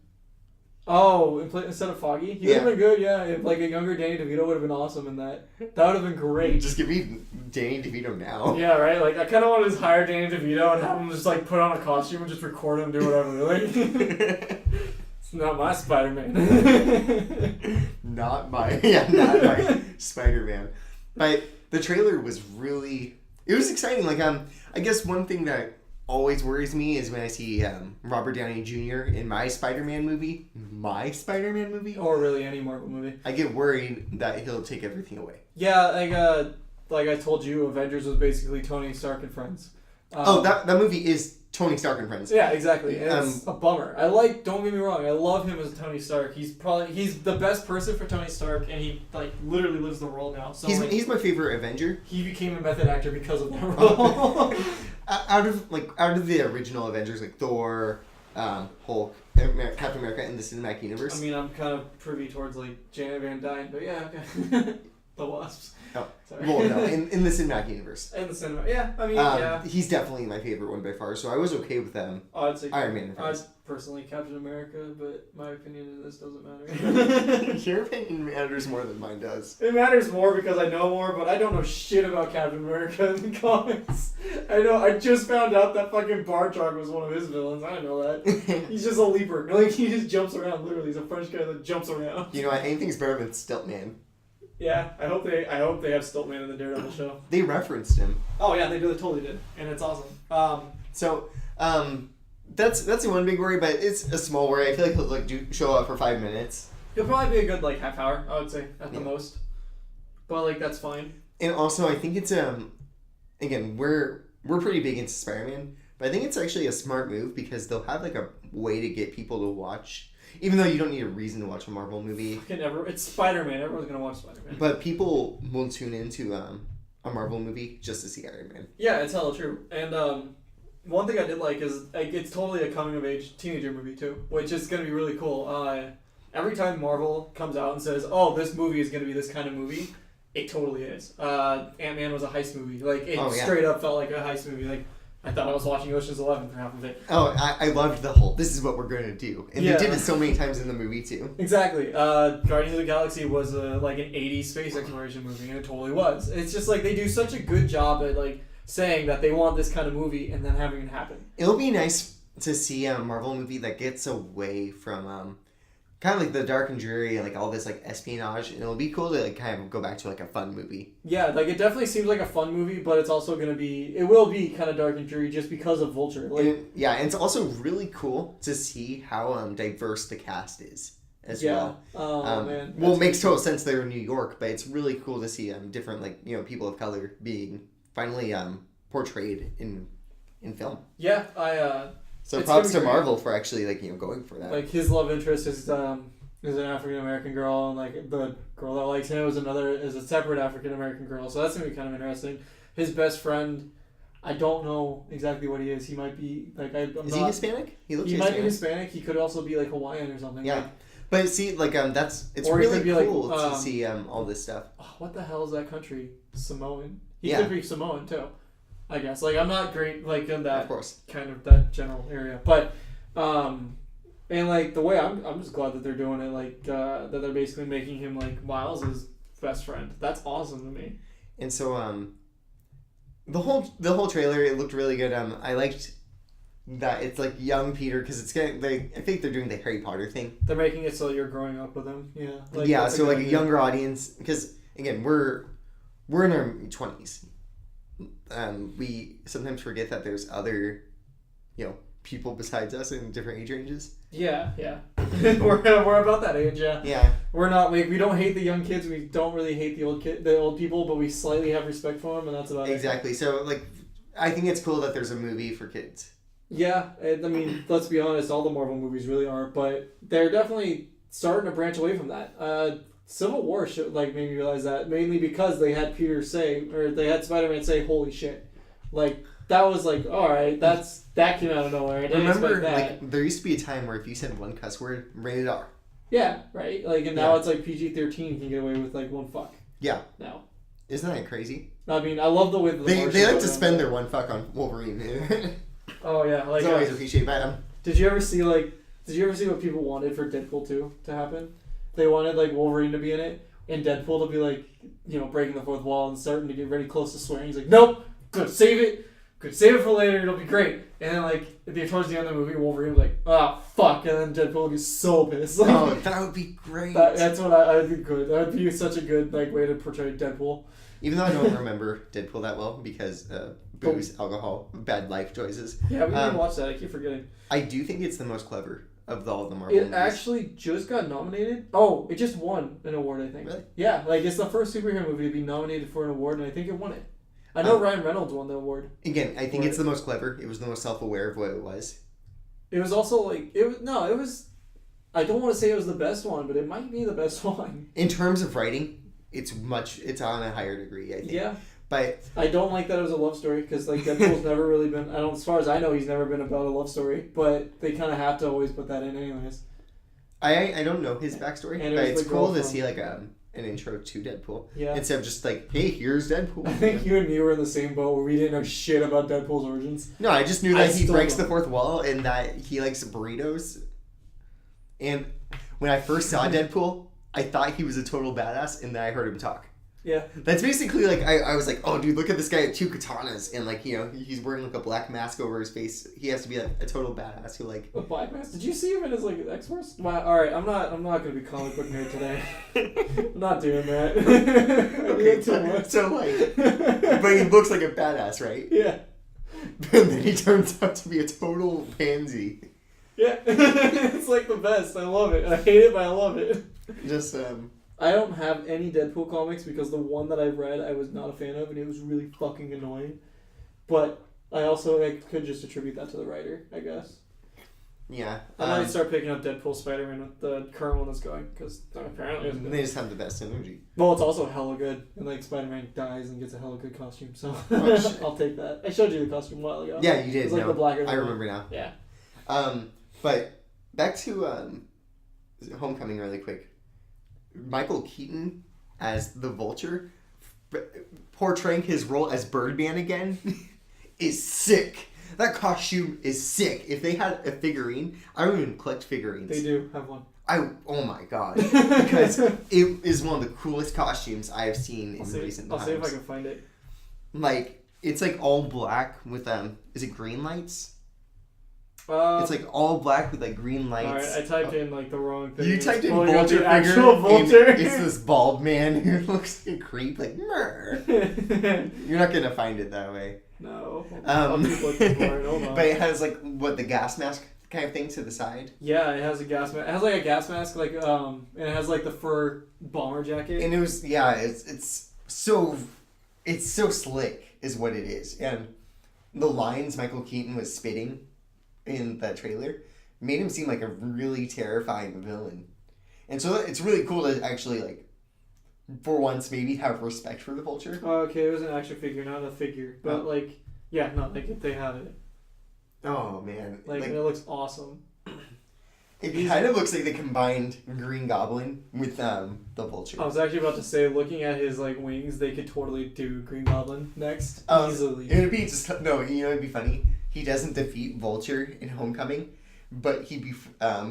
Oh, instead of Foggy? He would have been good, yeah. If like a younger Danny DeVito would have been awesome in that. That would have been great. Just give me Danny DeVito now. Yeah, right? Like, I kind of want to just hire Danny DeVito and have him just like put on a costume and just record him do whatever. Like, it's not my Spider-Man. not my Spider-Man. But the trailer was really... It was exciting. Like, I guess one thing that always worries me is when I see Robert Downey Jr. in my Spider-Man movie. Or really any Marvel movie. I get worried that he'll take everything away. Yeah, like I told you, Avengers was basically Tony Stark and Friends. That movie is Tony Stark and Friends. Yeah, exactly. And it's a bummer. Don't get me wrong, I love him as Tony Stark. He's the best person for Tony Stark, and he like literally lives the role now. So he's my favorite Avenger. He became a method actor because of that role. Out of the original Avengers, like Thor, Hulk, Captain America, and the cinematic universe. I mean, I'm kind of privy towards like Janet Van Dyne, but yeah, okay. The Wasps. Oh, sorry. Well, no, in the cinematic universe. In the cinema, yeah. I mean, yeah. He's definitely my favorite one by far, so I was okay with them. I'd say Iron Man. I'd personally Captain America, but my opinion in this doesn't matter. Your opinion matters more than mine does. It matters more because I know more, but I don't know shit about Captain America in the comics. I just found out that fucking Bartok was one of his villains. I didn't know that. He's just a leaper. Like, he just jumps around, literally. He's a French guy that jumps around. You know what? Anything's better than Stiltman. Yeah, I hope they have Stiltman in the Daredevil show. They referenced him. Oh yeah, they totally did, and it's awesome. That's the one big worry, but it's a small worry. I feel like he'll like show up for 5 minutes. He'll probably be a good like half hour, I would say, at the most. But like that's fine. And also, I think it's again we're pretty big into Spider-Man, but I think it's actually a smart move because they'll have like a way to get people to watch. Even though you don't need a reason to watch a Marvel movie. It's Spider-Man. Everyone's going to watch Spider-Man. But people will tune into a Marvel movie just to see Iron Man. Yeah, it's hella true. And one thing I did like is it's totally a coming-of-age teenager movie, too. Which is going to be really cool. Every time Marvel comes out and says, oh, this movie is going to be this kind of movie, it totally is. Ant-Man was a heist movie. Like, it straight up felt like a heist movie. Like, I thought I was watching Ocean's 11 for half of it. Oh, I loved the whole, this is what we're going to do. And they did it so many times in the movie, too. Exactly. Guardians of the Galaxy was like an 80s space exploration movie, and it totally was. It's just like they do such a good job at like saying that they want this kind of movie and then having it happen. It'll be nice to see a Marvel movie that gets away from kind of like the dark and dreary and like all this like espionage, and it'll be cool to like kind of go back to like a fun movie. Yeah, like it definitely seems like a fun movie, but it's also it will be kind of dark and dreary just because of Vulture. Like, and it's also really cool to see how diverse the cast is as well. Oh man. Well, it makes total sense they're in New York, but it's really cool to see different like people of color being finally portrayed in film. Yeah, So props to Marvel for actually going for that. Like his love interest is an African American girl, and like the girl that likes him is a separate African American girl. So that's gonna be kind of interesting. His best friend, I don't know exactly what he is. He might be like Is he Hispanic? He might be Hispanic. He could also be like Hawaiian or something. Yeah. But see, it's or really cool to see all this stuff. Oh, what the hell is that country? Samoan. He could be Samoan too. I guess. Like, I'm not great, like, in that of course. kind of that general area. But, And like the way I'm just glad that they're doing it, like that they're basically making him like Miles' best friend. That's awesome to me. And so the whole trailer, it looked really good. I liked that it's like young Peter, because it's getting I think they're doing the Harry Potter thing. They're making it so you're growing up with him. Yeah. Like, yeah. So like a younger audience, because again we're in our 20s. We sometimes forget that there's other, people besides us in different age ranges. Yeah. we're about that age. Yeah. Yeah. We're not like, we don't hate the young kids. We don't really hate the old people, but we slightly have respect for them, and that's about exactly. it. So like, I think it's cool that there's a movie for kids. Yeah, I mean, let's be honest, all the Marvel movies really are, but they're definitely starting to branch away from that. Civil War made me realize that, mainly because they had they had Spider-Man say, "Holy shit!" Like that was like, all right, that came out of nowhere. I didn't Remember, expect that. like there used to be a time where if you said one cuss word, rated R. Yeah, right. Like, and now it's like PG-13. You can get away with like one fuck. Yeah. Now. Isn't that crazy? I mean, I love the way they like to spend their one fuck on Wolverine. Oh yeah, like it's always appreciated by them. Did you ever see what people wanted for Deadpool 2 to happen? They wanted like Wolverine to be in it and Deadpool to be like, breaking the fourth wall and starting to get ready close to swearing. He's like, nope, gonna save it for later. It'll be great. And then like towards the end of the movie, Wolverine was like, oh fuck, and then Deadpool gets so pissed. Like, oh, that would be great. That's what I think good. That would be such a good way to portray Deadpool. Even though I don't remember Deadpool that well because booze, alcohol, bad life choices. Yeah, we didn't watch that. I keep forgetting. I do think it's the most clever of all the Marvel movies. It actually just got nominated. Oh, it just won an award, I think. Really? Yeah, like it's the first superhero movie to be nominated for an award, and I think it won it. I know Ryan Reynolds won the award. Again, I think it's the most clever. It was the most self-aware of what it was. It was also like it was. I don't want to say it was the best one, but it might be the best one. In terms of writing, it's on a higher degree, I think. Yeah. But I don't like that it was a love story, because like Deadpool's never really been. As far as I know, he's never been about a love story. But they kind of have to always put that in, anyways. I don't know his backstory, and but it's cool to see like an intro to Deadpool. Yeah. Instead of just like, hey, here's Deadpool. I think you and me were in the same boat where we didn't know shit about Deadpool's origins. No, I just knew that he breaks the fourth wall and that he likes burritos. And when I first saw Deadpool, I thought he was a total badass, and then I heard him talk. Yeah. That's basically like, I was like, oh dude, look at this guy with 2 katanas, and like, he's wearing like a black mask over his face. He has to be like a total badass who like... A black mask? Did you see him in his like X-Force? Alright, I'm not gonna be comic book nerd today. I'm not doing that. Okay, so like, but he looks like a badass, right? Yeah. And then he turns out to be a total pansy. Yeah. It's like the best. I love it. I hate it, but I love it. Just, I don't have any Deadpool comics because the one that I read I was not a fan of, and it was really fucking annoying. But I could just attribute that to the writer, I guess. Yeah. I might start picking up Deadpool Spider-Man with the current one that's going, because apparently it's good. They just have the best energy. Well, it's also hella good, and like Spider-Man dies and gets a hella good costume, so I'll take that. I showed you the costume a while ago. Yeah, you did. It's like the black and I remember now. Yeah. But back to Homecoming really quick. Michael Keaton as the Vulture, portraying his role as Birdman again, is sick. That costume is sick. If they had a figurine, I don't even collect figurines. They do have one. Oh my god. Because it is one of the coolest costumes I have seen in recent times. I'll see if I can find it. Like, it's like all black with, is it green lights? It's like all black with like green lights. Alright, I typed in like the wrong thing. You typed in Vulture figure. actual Vulture. It's this bald man who looks like a creep, like You're not gonna find it that way. No. I'll keep looking for it. Hold on. But it has like the gas mask kind of thing to the side. Yeah, it has a gas mask. It has like a gas mask, like and it has like the fur bomber jacket. And it was it's so slick is what it is. And the lines Michael Keaton was spitting in that trailer made him seem like a really terrifying villain. And so it's really cool to actually like for once maybe have respect for the Vulture. Oh, okay, it was an action figure, not a figure. But like yeah, no, like they have it. Oh man. Like and it looks awesome. It kind of looks like they combined Green Goblin with the Vulture. I was actually about to say, looking at his like wings, they could totally do Green Goblin next easily. It would be it'd be funny. He doesn't defeat Vulture in Homecoming, but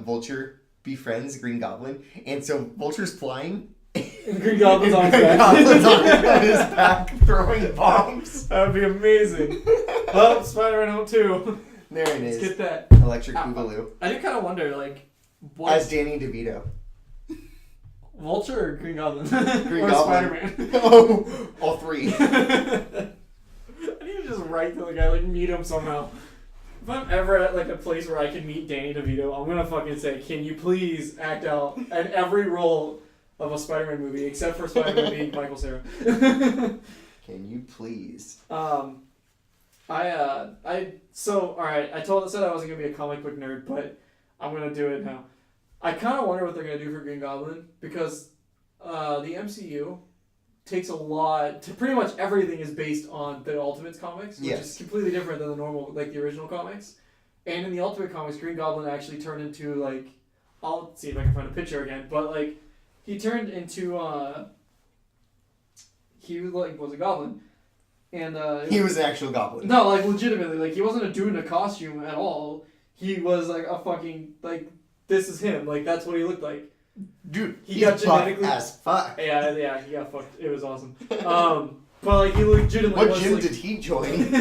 Vulture befriends Green Goblin, and so Vulture's flying. And Green Goblin's on his Green back. Goblin's on his back throwing bombs. That would be amazing. Oh, Spider-Man Home 2. There it is. Let's get that. Electric Boogaloo. I do kind of wonder, like, what As Danny DeVito. Vulture or Green Goblin? Green or Goblin. Spider-Man? Oh, all three. I need to just write to the guy, like, meet him somehow. If I'm ever at, like, a place where I can meet Danny DeVito, I'm gonna fucking say, can you please act out in every role of a Spider-Man movie, except for Spider-Man being Michael Cera. Can you please? Alright, I said I wasn't gonna be a comic book nerd, but I'm gonna do it now. I kind of wonder what they're gonna do for Green Goblin, because the MCU takes a lot to pretty much everything is based on the Ultimates comics, which is completely different than the normal, like the original comics. And in the Ultimate comics, Green Goblin actually turned into, like, I'll see if I can find a picture again, but like he turned into he was a goblin, and he was an actual goblin. No, like legitimately, like he wasn't a dude in a costume at all. He was like a fucking like this is him. Like that's what he looked like. Dude, he got genetically as fuck. Yeah, he got fucked. It was awesome. But like he legitimately. What gym like, did he join?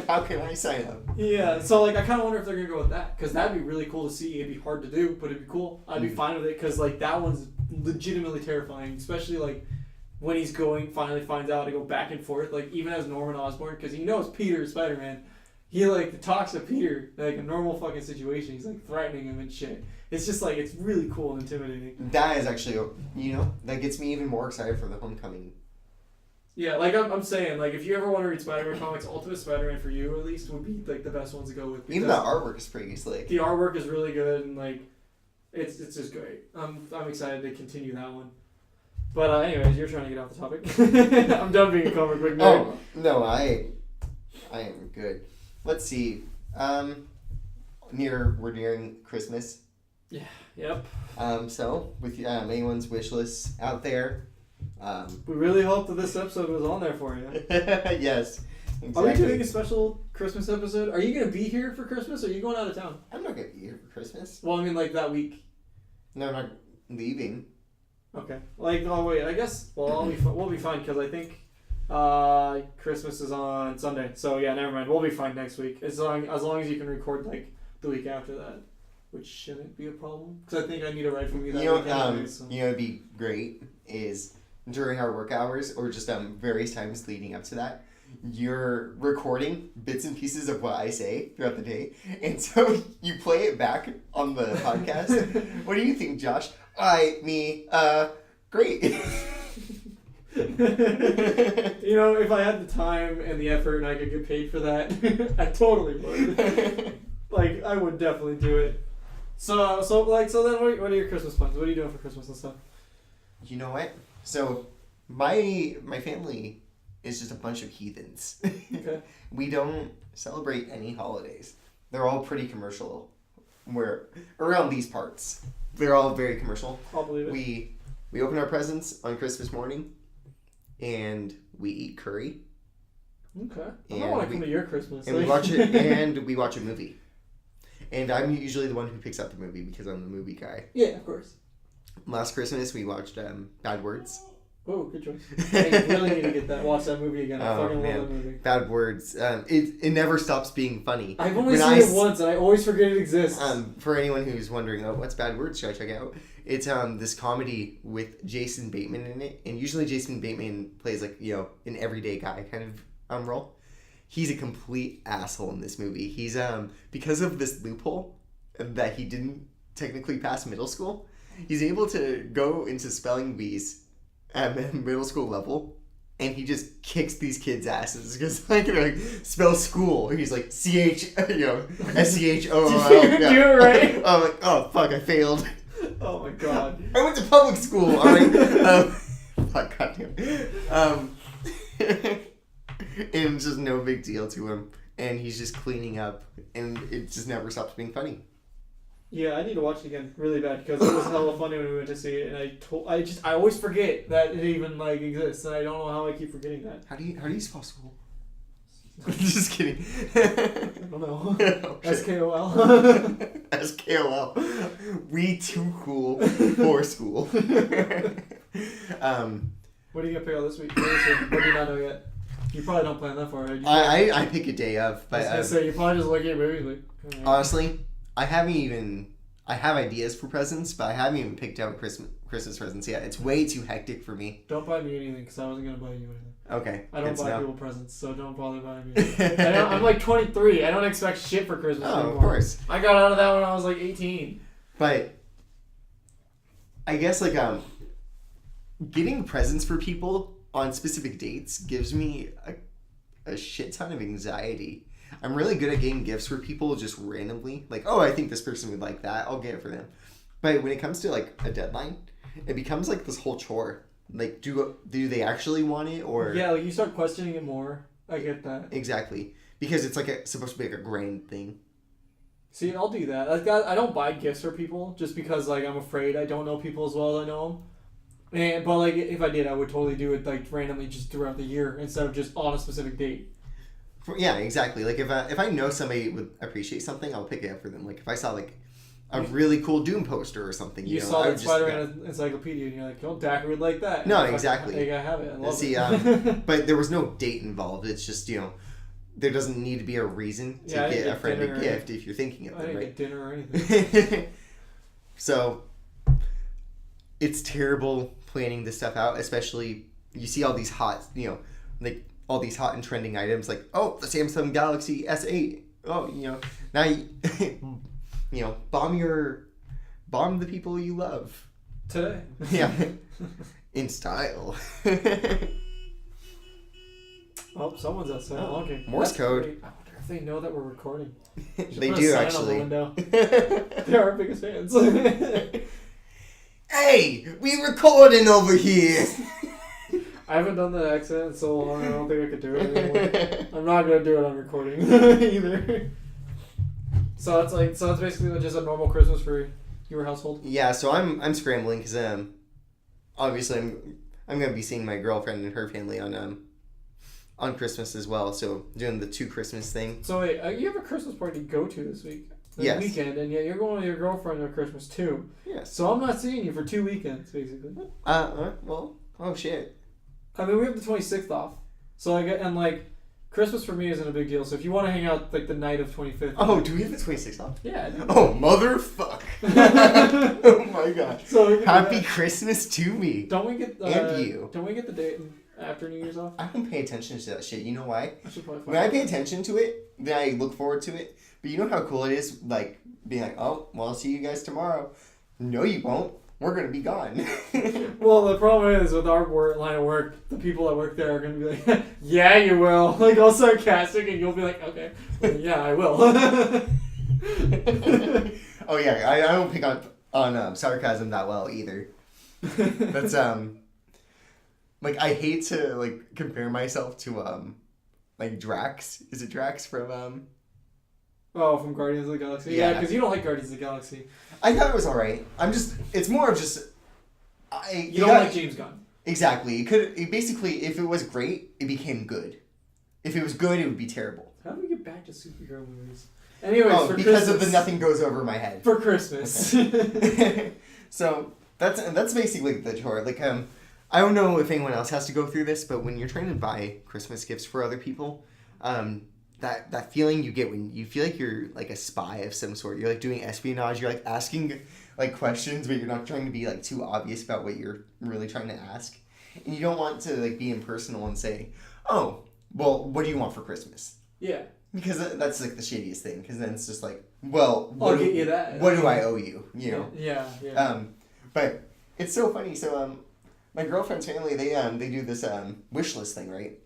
How can I sign up? Yeah, so like I kind of wonder if they're gonna go with that, because that'd be really cool to see. It'd be hard to do, but it'd be cool. I'd be fine with it, because like that one's legitimately terrifying, especially like when he's finally finds out to go back and forth, like even as Norman Osborn, because he knows Peter Spider-Man. He like talks to Peter like a normal fucking situation. He's like threatening him and shit. It's just like it's really cool and intimidating. That is actually, that gets me even more excited for the Homecoming. Yeah, like I'm saying, like if you ever want to read Spider-Man comics, Ultimate Spider-Man for you at least would be like the best ones to go with. Even the artwork is pretty slick. The artwork is really good, and like it's just great. I'm excited to continue that one. But anyways, you're trying to get off the topic. I'm done being a comic book nerd. Oh no, I am good. Let's see. We're nearing Christmas. Yeah. Yep. So with anyone's wish list out there. We really hope that this episode was on there for you. Yes. Exactly. Are we doing a special Christmas episode? Are you going to be here for Christmas, or are you going out of town? I'm not going to be here for Christmas. Well, I mean, like that week. No, I'm not leaving. Okay. Like, oh wait, I guess. Well, we'll be fine, because I think Christmas is on Sunday. So yeah, never mind. We'll be fine next week, as long as you can record like the week after that, which shouldn't be a problem. Because I think I need a ride from you that week anyway, so. It'd be great is during our work hours or just various times leading up to that, you're recording bits and pieces of what I say throughout the day, and so you play it back on the podcast. What do you think, Josh? Great. If I had the time and the effort and I could get paid for that, I totally would. Like, I would definitely do it. So then what are your Christmas plans? What are you doing for Christmas and stuff? You know what? So my family is just a bunch of heathens. Okay. We don't celebrate any holidays. They're all pretty commercial. We're around these parts. They're all very commercial. I'll believe it. We open our presents on Christmas morning, and we eat curry. Okay. I don't want to come to your Christmas. And we watch it. And we watch a movie. And I'm usually the one who picks up the movie because I'm the movie guy. Yeah, of course. Last Christmas we watched Bad Words. Oh, good choice. I really need to watch that movie again. I fucking love that movie. Bad Words. It never stops being funny. I've only seen it once, and I always forget it exists. For anyone who's wondering, what's Bad Words? Should I check it out? It's this comedy with Jason Bateman in it, and usually Jason Bateman plays like an everyday guy kind of role. He's a complete asshole in this movie. He's because of this loophole that he didn't technically pass middle school, he's able to go into spelling bees at the middle school level, and he just kicks these kids' asses because like spell school. He's like SCHOOL. Did you do it right? I'm like, oh fuck, I failed. Oh my god. I went to public school. All right. Fuck, goddamn. And it's just no big deal to him, and he's just cleaning up, and it just never stops being funny. Yeah, I need to watch it again really bad, because it was hella funny when we went to see it, and I always forget that it even like exists, and I don't know how I keep forgetting that. How do you spell school? Just kidding. I don't know. Okay. SKOL. SKOL. We too cool for school. What are you gonna pick out this week? What do you not know yet? You probably don't plan that far, right? I pick a day of, but I was gonna say, you're probably just looking at movies like. Right. Honestly, I have ideas for presents, but I haven't even picked out Christmas presents yet. It's way too hectic for me. Don't buy me anything because I wasn't gonna buy you anything. Okay. I don't buy people presents, so don't bother buying me. I'm like 23. I don't expect shit for Christmas anymore. Of course. I got out of that when I was like 18. But I guess like getting presents for people on specific dates gives me a shit ton of anxiety. I'm really good at getting gifts for people just randomly. Like, oh, I think this person would like that. I'll get it for them. But when it comes to like a deadline, it becomes like this whole chore. Like, do they actually want it or? Yeah, like you start questioning it more. I get that. Exactly, because it's like supposed to be like a grand thing. See, I'll do that. I don't buy gifts for people just because like I'm afraid I don't know people as well as I know them. But like if I did, I would totally do it like randomly just throughout the year instead of just on a specific date. Yeah, exactly. Like if I know somebody would appreciate something, I'll pick it up for them. Like if I saw like a really cool Doom poster or something. You saw that Spider-Man encyclopedia and you're like, oh, Dak would like that. No, exactly. I have it. I love it. But there was no date involved. It's just, there doesn't need to be a reason to get a friend a gift if you're thinking of them, right? I didn't get dinner or anything. So, it's terrible planning this stuff out, especially you see all these hot, like all these hot and trending items like, oh, the Samsung Galaxy S8. Oh, now bomb the people you love today. Yeah. In style. Oh, someone's outside honking. Morse code. Great. I wonder if they know that we're recording. They do actually. They're our biggest fans. Hey, we recording over here. I haven't done that accent in so long. I don't think I could do it anymore. I'm not gonna do it on recording either. So it's basically just a normal Christmas for your household. Yeah, so I'm scrambling because obviously I'm gonna be seeing my girlfriend and her family on Christmas as well. So doing the 2 Christmas thing. So wait, you have a Christmas party to go to this week? Yes. Weekend, and yet you're going with your girlfriend on Christmas too. Yes. So I'm not seeing you for 2 weekends basically. Well, oh shit. I mean, we have the 26th off. So Christmas for me isn't a big deal. So if you want to hang out like the night of 25th. Oh, do we have the 26th off? Yeah. Oh, motherfuck. Oh my god. So happy Christmas to me. Don't we get and you? Don't we get the day after New Year's off? I don't pay attention to that shit. You know why? I should probably when I pay attention to it, then I look forward to it. But you know how cool it is, like being like, oh, well, I'll see you guys tomorrow. No, you won't. We're gonna be gone. Well, the problem is with our line of work, the people that work there are gonna be like, "Yeah, you will," like all sarcastic, and you'll be like, "Okay, well, yeah, I will." Oh yeah, I don't pick on sarcasm that well either. That's like I hate to like compare myself to like Drax. Is it Drax from Oh, from Guardians of the Galaxy? Yeah, because you don't like Guardians of the Galaxy. I thought it was alright. It's more of just... You don't like James Gunn. Exactly. Basically, if it was great, it became good. If it was good, it would be terrible. How do we get back to superhero movies? Anyways, for because Christmas, of the nothing goes over my head. For Christmas. Okay. So, that's basically the chore. Like, I don't know if anyone else has to go through this, but when you're trying to buy Christmas gifts for other people, that feeling you get when you feel like you're like a spy of some sort. You're like doing espionage. You're like asking like questions, but you're not trying to be like too obvious about what you're really trying to ask. And you don't want to like be impersonal and say, "Oh, well, what do you want for Christmas?" Yeah. Because that's like the shittiest thing. Because then it's just like, well, I'll get you that. What do I owe you? You know. Yeah. But it's so funny. So my girlfriend's family they do this wish list thing, right?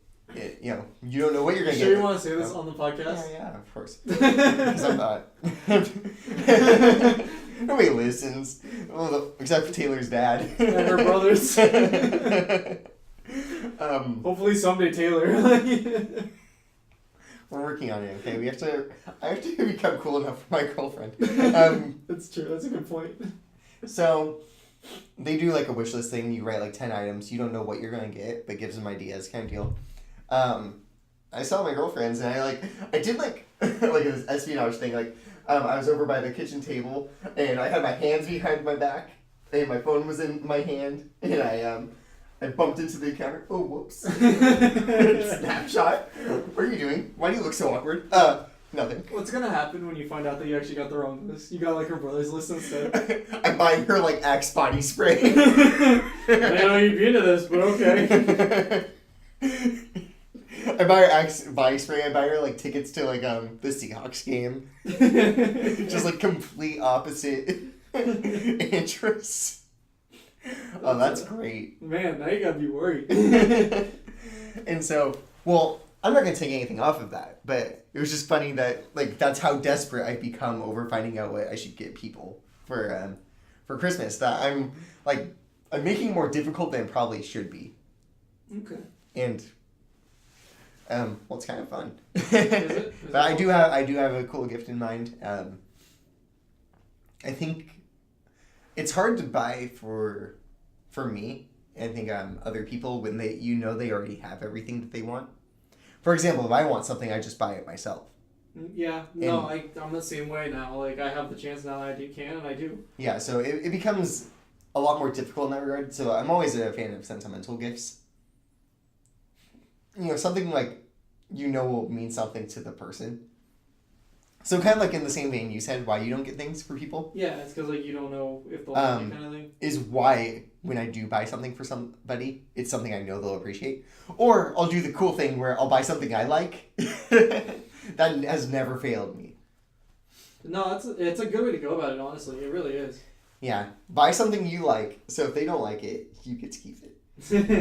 You don't know what you're gonna get. Sure, you want to say this on the podcast? Yeah, of course. Because I'm not. Nobody listens. Well, except for Taylor's dad. And her brothers. Hopefully someday, Taylor. We're working on it, okay? I have to become cool enough for my girlfriend. That's true. That's a good point. So, they do like a wish list thing. You write like 10 items. You don't know what you're going to get, but gives them ideas kind of deal. I saw my girlfriends, and I did like this espionage thing. I was over by the kitchen table, and I had my hands behind my back, and my phone was in my hand, and I bumped into the counter. Oh, whoops! Snapshot. What are you doing? Why do you look so awkward? Nothing. What's gonna happen when you find out that you actually got the wrong list? You got like her brother's list instead. I'm buying her like Axe body spray. I didn't know you'd be into this, but okay. I buy her Axe body spray. I buy her like tickets to like the Seahawks game. Just like complete opposite interests. Oh, that's great. Man, now you gotta be worried. And so, well, I'm not gonna take anything off of that, but it was just funny that like that's how desperate I've become over finding out what I should get people for Christmas. That I'm making it more difficult than it probably should be. Okay. And well, it's kind of fun. Is it? But I do have a cool gift in mind. I think it's hard to buy for me. I think other people when they already have everything that they want. For example, if I want something, I just buy it myself. Yeah, no, I'm the same way now. Like, I have the chance now that I can, and I do. Yeah, so it becomes a lot more difficult in that regard. So I'm always a fan of sentimental gifts. Something like, will mean something to the person. So kind of like in the same vein you said, why you don't get things for people. Yeah, it's because like you don't know if they'll like it kind of thing. Is why when I do buy something for somebody, it's something I know they'll appreciate. Or I'll do the cool thing where I'll buy something I like. That has never failed me. No, it's a good way to go about it, honestly. It really is. Yeah. Buy something you like, so if they don't like it, you get to keep it.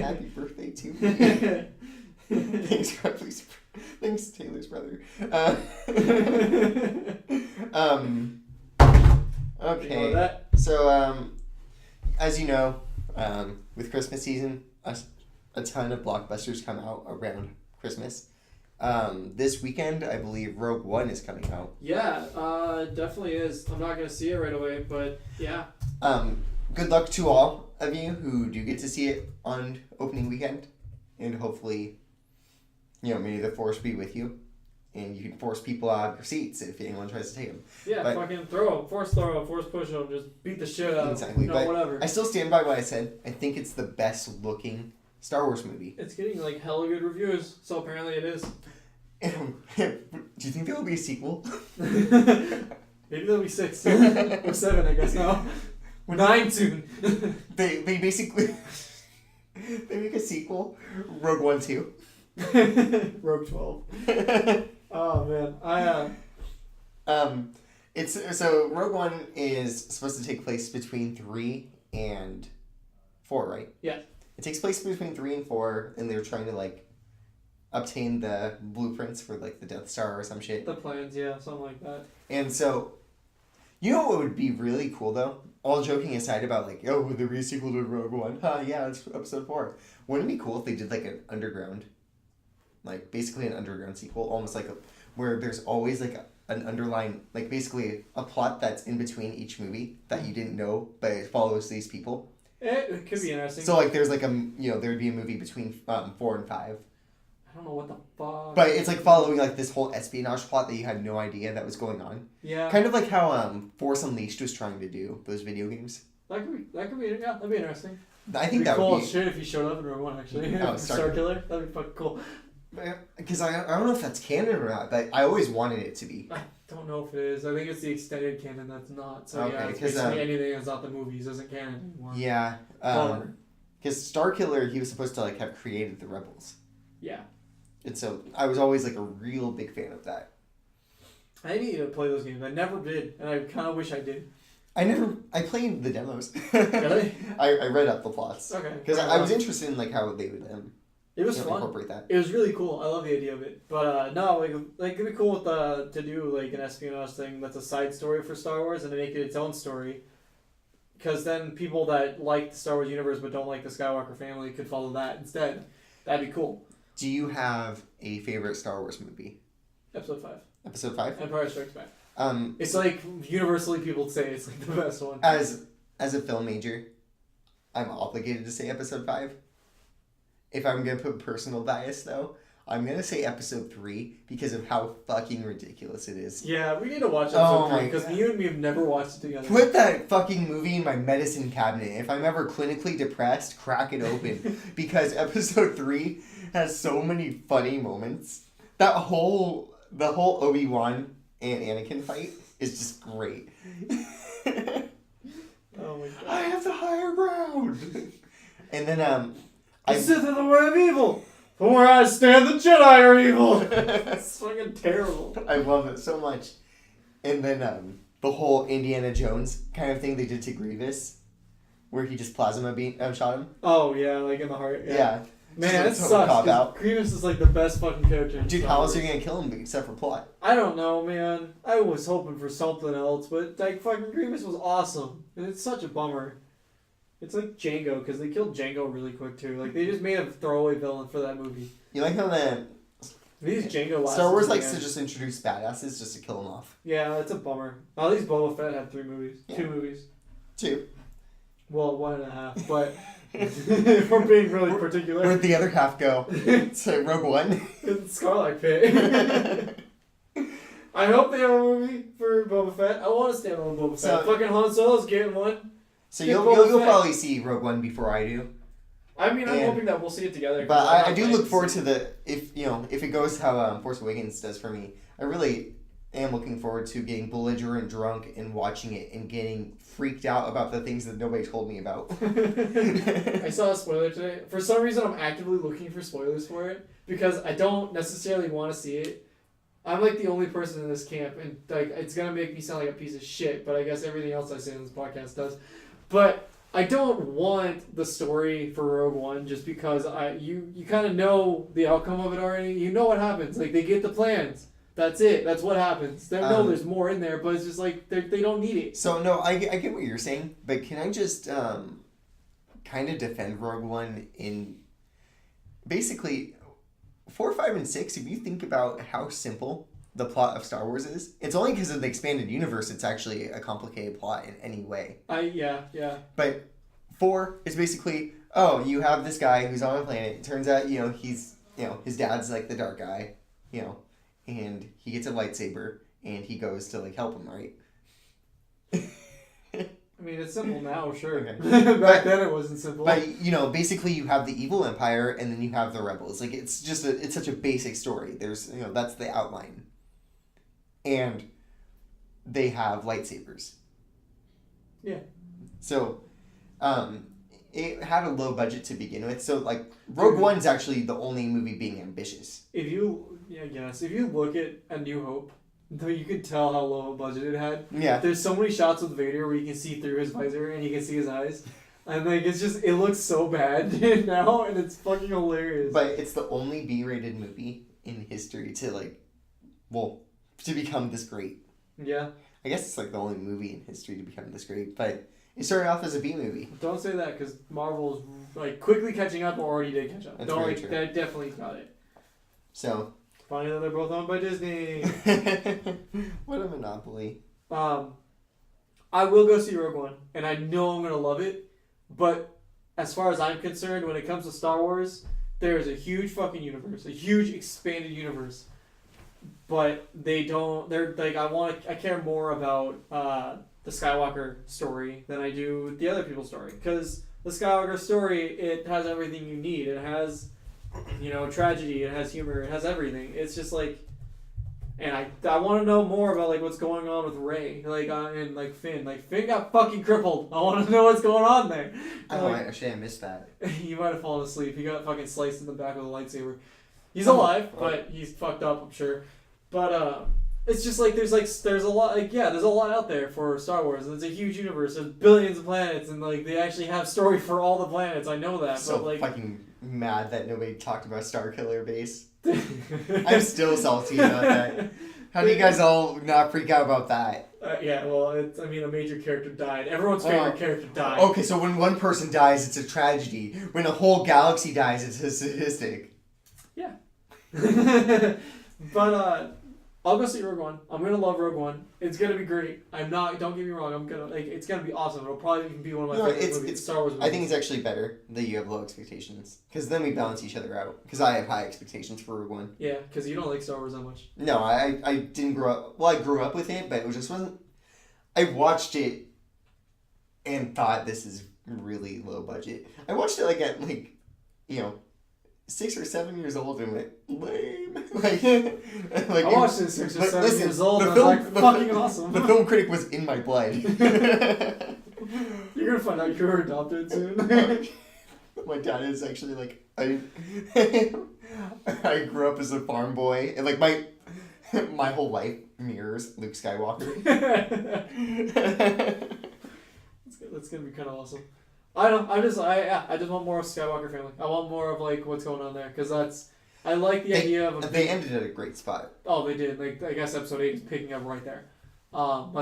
Happy birthday to me. Thanks, Taylor's brother. Okay. So, as you know, with Christmas season, a ton of blockbusters come out around Christmas. This weekend, I believe Rogue One is coming out. Yeah, it definitely is. I'm not going to see it right away, but yeah. Good luck to all of you who do get to see it on opening weekend. And hopefully, may the Force be with you. And you can force people out of your seats if anyone tries to take them. Yeah, fucking throw them. Force push them. Just beat the shit out of them. Exactly. But whatever. I still stand by what I said. I think it's the best looking Star Wars movie. It's getting like hella good reviews, so apparently it is. Do you think there will be a sequel? Maybe there'll be 6 or 7, I guess now. 9 soon. They basically they make a sequel, Rogue One 2. Rogue 12. Oh man, it's so Rogue One is supposed to take place between 3 and 4, right? Yeah. It takes place between 3 and 4, and they're trying to obtain the blueprints for the Death Star or some shit. The plans, yeah, something like that. And so, what would be really cool though? All joking aside about would there be a sequel to Rogue One? Yeah, it's episode 4. Wouldn't it be cool if they did an underground, basically an underground sequel, almost where there's always an underlying, basically a plot that's in between each movie that you didn't know, but it follows these people. It could be interesting. So there's there would be a movie between 4 and 5. I don't know what the fuck. But it's following this whole espionage plot that you had no idea that was going on. Yeah. Kind of like how Force Unleashed was trying to do those video games. That could be that'd be interesting. I think that cool would be shit if he showed up in Rogue One actually. Star Killer. That'd be fucking cool. Because I don't know if that's canon or not, but I always wanted it to be. I don't know if it is. I think it's the extended canon that's not. So okay, yeah, it's basically anything that's not the movies isn't canon anymore. Yeah. Because Star Killer, he was supposed to have created the Rebels. Yeah. And so I was always a real big fan of that. I need to play those games. I never did, and I kind of wish I did. I played the demos. Really? I read up the plots. Okay. Because I was interested in how they would it was fun. Incorporate that. It was really cool. I love the idea of it. But no, it'd be cool to do an espionage thing that's a side story for Star Wars and to make it its own story. Because then people that like the Star Wars universe but don't like the Skywalker family could follow that instead. That'd be cool. Do you have a favorite Star Wars movie? Episode 5. Episode 5? Empire Strikes Back. It's universally people say it's the best one. As a film major, I'm obligated to say Episode 5. If I'm gonna put personal bias though, I'm going to say episode 3 because of how fucking ridiculous it is. Yeah, we need to watch Oh episode 3 my because you and me have never watched it together. Put that fucking movie in my medicine cabinet. If I'm ever clinically depressed, crack it open. Because episode 3 has so many funny moments. The whole Obi-Wan and Anakin fight is just great. Oh my god. I have the higher ground. And then I Sith are the way of evil. From where I stand, the Jedi are evil. It's fucking terrible. I love it so much. And then the whole Indiana Jones kind of thing they did to Grievous, where he just plasma shot him. Oh yeah, like in the heart. Yeah. Man, that sucks. 'Cause Grievous is like the best fucking character. Dude, how else are you gonna kill him except for plot? I don't know, man. I was hoping for something else, but like fucking Grievous was awesome, and it's such a bummer. It's like Django, because they killed Django really quick too. Like they just made a throwaway villain for that movie. You like how These Django last Star Wars likes to just introduce badasses just to kill them off. Yeah, it's a bummer. At least Boba Fett had 3 movies. Yeah. 2 movies. 2. Well, 1.5, but if we're being really particular. Where'd the other half go? So Rogue One? Scarlet Pit. I hope they have a movie for Boba Fett. I want to stand on Boba Fett. So, fucking Han Solo's getting one. So you'll probably see Rogue One before I do. I mean, I'm hoping that we'll see it together. But I do look forward to if it goes how Force Awakens does for me. I really am looking forward to getting belligerent drunk and watching it and getting freaked out about the things that nobody told me about. I saw a spoiler today. For some reason, I'm actively looking for spoilers for it because I don't necessarily want to see it. I'm like the only person in this camp, and like it's gonna make me sound like a piece of shit. But I guess everything else I say in this podcast does. But I don't want the story for Rogue One just because you kind of know the outcome of it already. You know what happens. Like they get the plans. That's it. That's what happens. They know there's more in there, but it's just like they don't need it. So no, I get what you're saying, but can I just kind of defend Rogue One in basically 4, 5, and 6? If you think about how simple the plot of Star Wars is, it's only because of the expanded universe it's actually a complicated plot in any way. Yeah. But 4 is basically, you have this guy who's on a planet. It turns out, he's, his dad's like the dark guy, and he gets a lightsaber and he goes to like help him, right? I mean, it's simple now, sure. Okay. Back then it wasn't simple. But, basically you have the evil empire and then you have the rebels. Like, it's just it's such a basic story. There's, that's the outline. And they have lightsabers. Yeah. So, it had a low budget to begin with. So, like, Rogue One's actually the only movie being ambitious. If you look at A New Hope, though you could tell how low a budget it had. Yeah. There's so many shots with Vader where you can see through his visor and you can see his eyes. And, like, it looks so bad now, and it's fucking hilarious. But it's the only B-rated movie in history to become this great. Yeah. I guess it's, like, the only movie in history to become this great, but it started off as a B movie. Don't say that, because Marvel's, like, quickly catching up or already did catch up. That's very true. They definitely got it. So. Funny that they're both owned by Disney. What a monopoly. I will go see Rogue One, and I know I'm going to love it, but as far as I'm concerned, when it comes to Star Wars, there's a huge fucking universe, a huge expanded universe. But I care more about the Skywalker story than I do the other people's story. Because the Skywalker story, it has everything you need. It has, tragedy, it has humor, it has everything. It's just like, and I want to know more about like what's going on with Rey, and like Finn. Like Finn got fucking crippled. I want to know what's going on there. Actually I missed that. You might have fallen asleep. He got fucking sliced in the back with a lightsaber. He's alive, but he's fucked up, I'm sure. But it's just like there's a lot there's a lot out there for Star Wars, and it's a huge universe. There's billions of planets, and like they actually have story for all the planets. I know that. So but, like, fucking mad that nobody talked about Starkiller Base. I'm still salty about that. How do you guys all not freak out about that? A major character died. Everyone's favorite character died. Okay, so when one person dies, it's a tragedy. When a whole galaxy dies, it's a statistic. Yeah. But I'll go see Rogue One. I'm gonna love Rogue One. It's gonna be great. I'm not. Don't get me wrong. I'm gonna it's gonna be awesome. It'll probably even be one of my favorite movies. Star Wars movies. I think it's actually better that you have low expectations because then we balance each other out. Because I have high expectations for Rogue One. Yeah, because you don't like Star Wars that much. No, I didn't grow up. Well, I grew up with it, but it just wasn't. I watched it and thought this is really low budget. I watched it at 6 or 7 years old and went lame. I watched it 6 or 7 years old and I was like, fucking awesome. The film critic was in my blood. You're gonna find out you're adopted soon. My dad is actually I grew up as a farm boy and my whole life mirrors Luke Skywalker. That's gonna be kind of awesome. I just want more of Skywalker family. I want more of what's going on there because I like the idea of they ended at a great spot. Oh, they did. I guess episode 8 is picking up right there.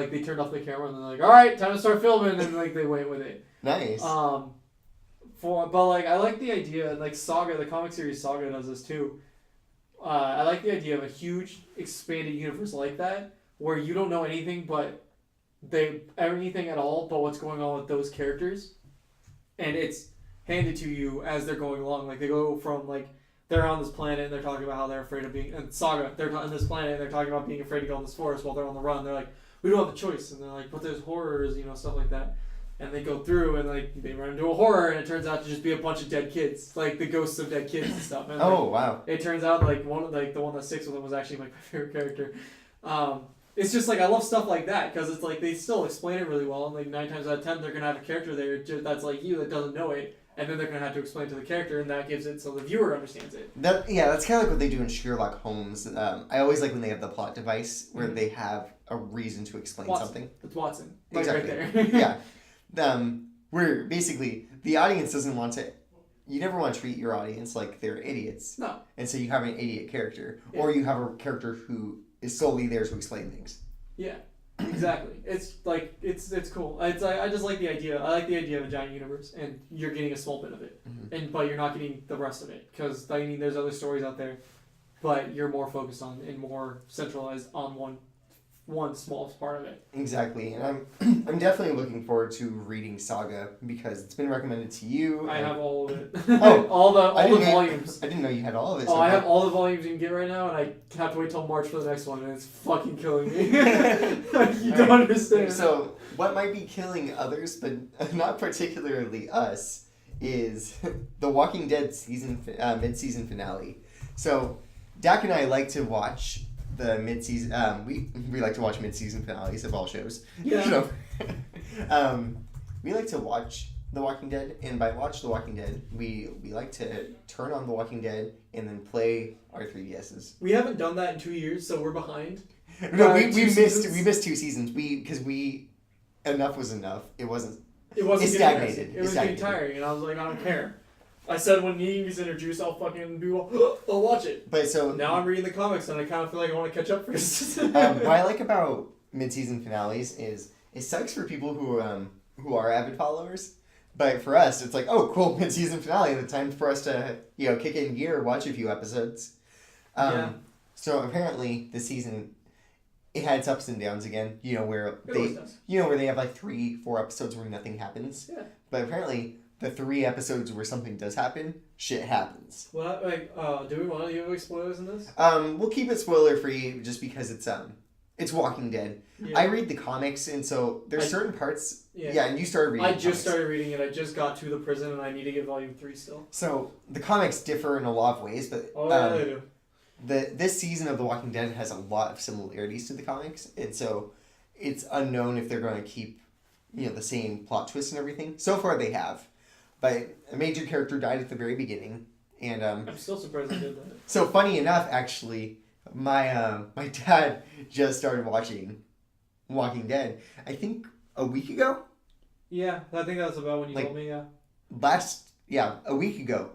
They turned off the camera and they're like, all right, time to start filming, and they went with it. Nice. I like the idea, and Saga, the comic series Saga does this too. I like the idea of a huge expanded universe like that where you don't know anything anything at all but what's going on with those characters. And it's handed to you as they're going along. They go from, they're on this planet and they're talking about how they're afraid of being... And Saga, they're on this planet and they're talking about being afraid to go in this forest while they're on the run. They're like, we don't have a choice. And they're like, but there's horrors, stuff like that. And they go through and, they run into a horror and it turns out to just be a bunch of dead kids. The ghosts of dead kids and stuff. And, wow. It turns out, the one that sticks with them was actually my favorite character. It's just I love stuff like that because it's they still explain it really well, and 9 times out of 10 they're gonna have a character there that's like you that doesn't know it, and then they're gonna have to explain to the character, and that gives it so the viewer understands it. That's kind of what they do in Sherlock Holmes. I always like when they have the plot device where they have a reason to explain something. It's Watson, exactly. Right there. Yeah, where basically the audience doesn't want to. You never want to treat your audience like they're idiots. No. And so you have an idiot character, or you have a character who is solely there to explain things. Yeah, exactly. It's it's cool. I just like the idea. I like the idea of a giant universe, and you're getting a small bit of it, but you're not getting the rest of it because there's other stories out there, but you're more focused on and more centralized on one small part of it. Exactly, and I'm definitely looking forward to reading Saga because it's been recommended to you. I have all of it. Oh, all the volumes. I didn't know you had all of it. Oh, I have all the volumes you can get right now, and I have to wait till March for the next one, and it's fucking killing me. You don't understand. So, what might be killing others, but not particularly us, is The Walking Dead mid-season finale. So, Dak and I like to watch the mid-season... we like to watch mid-season finales of all shows. Yeah. We like to watch The Walking Dead, and by watch The Walking Dead, we like to turn on The Walking Dead and then play our 3DSs. We haven't done that in 2 years, so we're behind. No, we missed 2 seasons. Because enough was enough. It stagnated. It was getting tiring, and I was like, I don't care. I said when Negan gets introduced, I'll fucking I'll watch it. But so now I'm reading the comics, and I kind of feel like I want to catch up first. What I like about mid-season finales is it sucks for people who are avid followers, but for us, it's like, oh, cool, mid-season finale, the time for us to kick in gear, watch a few episodes. So apparently this season it had its ups and downs again. Where they have 3-4 episodes where nothing happens. Yeah. But apparently the 3 episodes where something does happen, shit happens. Well, do we want to give spoilers in this? We'll keep it spoiler free just because it's Walking Dead. Yeah. I read the comics, and so there's certain parts. Yeah, and you started reading. I just started reading it. I just got to the prison, and I need to get volume 3 still. So the comics differ in a lot of ways, but they do. This season of The Walking Dead has a lot of similarities to the comics, and so it's unknown if they're going to keep the same plot twist and everything. So far, they have. But a major character died at the very beginning, and I'm still surprised they did that. So funny enough, actually, my dad just started watching Walking Dead. I think a week ago. Yeah, I think that's about when you told me. Yeah. A week ago,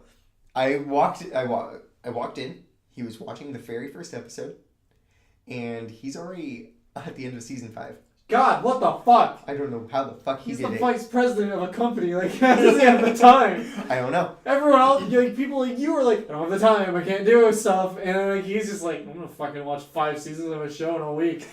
I walked in. He was watching the very first episode, and he's already at the end of season 5. God, what the fuck? I don't know how the fuck he He's did the it. vice president of a company. Like, how does he have the time? I don't know. Everyone else, like, people like you are like, I don't have the time, I can't do stuff. And then, like, he's just like, I'm gonna fucking watch 5 seasons of a show in a week.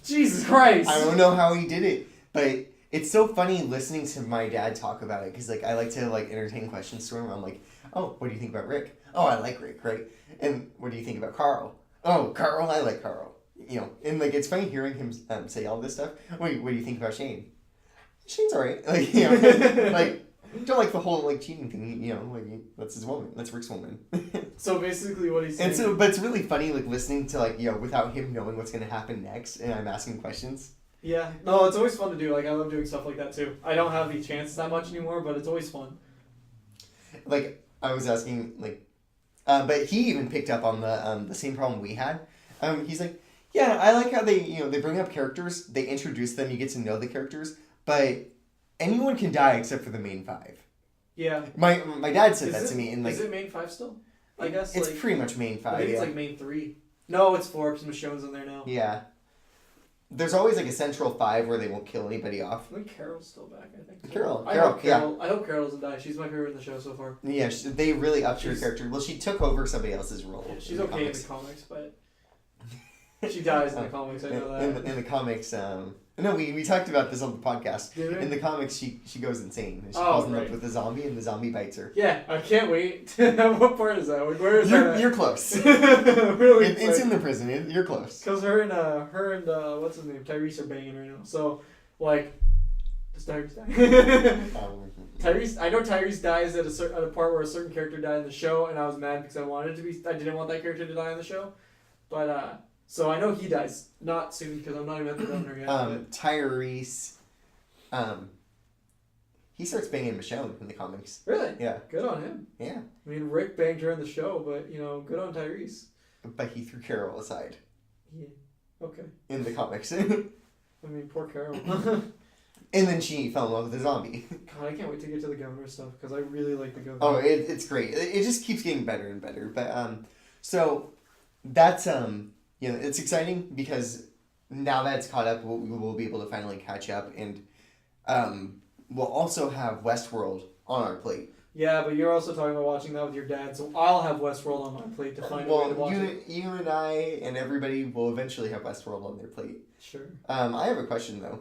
Jesus Christ. I don't know how he did it, but it's so funny listening to my dad talk about it, because, like, I like to, like, entertain questions to him. I'm like, oh, what do you think about Rick? Oh, I like Rick, right? And what do you think about Carl? Oh, Carl, I like Carl. You know, and, like, it's funny hearing him say all this stuff. Wait, what do you think about Shane? Shane's alright. Like, you know, like, don't like the whole, like, cheating thing, you know, like, that's his woman. That's Rick's woman. So basically what he's saying... And so, but it's really funny, like, listening to, like, you know, without him knowing what's going to happen next, and I'm asking questions. Yeah. No, it's always fun to do. Like, I love doing stuff like that, too. I don't have the chances that much anymore, but it's always fun. Like, I was asking, like, but he even picked up on the same problem we had. He's like, yeah, I like how they, you know, they bring up characters, they introduce them, you get to know the characters, but anyone can die except for the main 5. Yeah. My dad said that to me, and, like... Is it main 5 still? I guess, it's like, pretty much main 5, I think it's, like, main 3. No, it's 4, because Michonne's in there now. Yeah. There's always, like, a central 5 where they won't kill anybody off. I think Carol's still back, I think. Carol, I hope Carol doesn't die. She's my favorite in the show so far. Yeah, they really upped her character. Well, she took over somebody else's role. Yeah, she's okay in the comics, but she dies in the comics, I know that. In the comics, no, we talked about this on the podcast. Did we? In the comics, she goes insane. She Oh, falls in right. love with the zombie, and the zombie bites her. Yeah, I can't wait. What part is that? Where is that? You're close. Really? It's in the prison. You're close. Because her and what's his name? Tyrese are banging right now. So, like, does Tyrese die? Tyrese, I know Tyrese dies at a part where a certain character died in the show, and I was mad because I didn't want that character to die in the show. But, so I know he dies. Not soon, because I'm not even at the governor yet. Tyrese, he starts banging Michonne in the comics. Really? Yeah. Good on him. Yeah. I mean, Rick banged her in the show, but, you know, good on Tyrese. But he threw Carol aside. Yeah. Okay. In the comics. I mean, poor Carol. And then she fell in love with the zombie. God, I can't wait to get to the governor stuff, because I really like the governor. Oh, it's great. It just keeps getting better and better. But, so, that's, you know, it's exciting because now that it's caught up, we'll be able to finally catch up, and we'll also have Westworld on our plate. Yeah, but you're also talking about watching that with your dad, so I'll have Westworld on my plate to find a way to watch it. You and I and everybody will eventually have Westworld on their plate. Sure. I have a question though.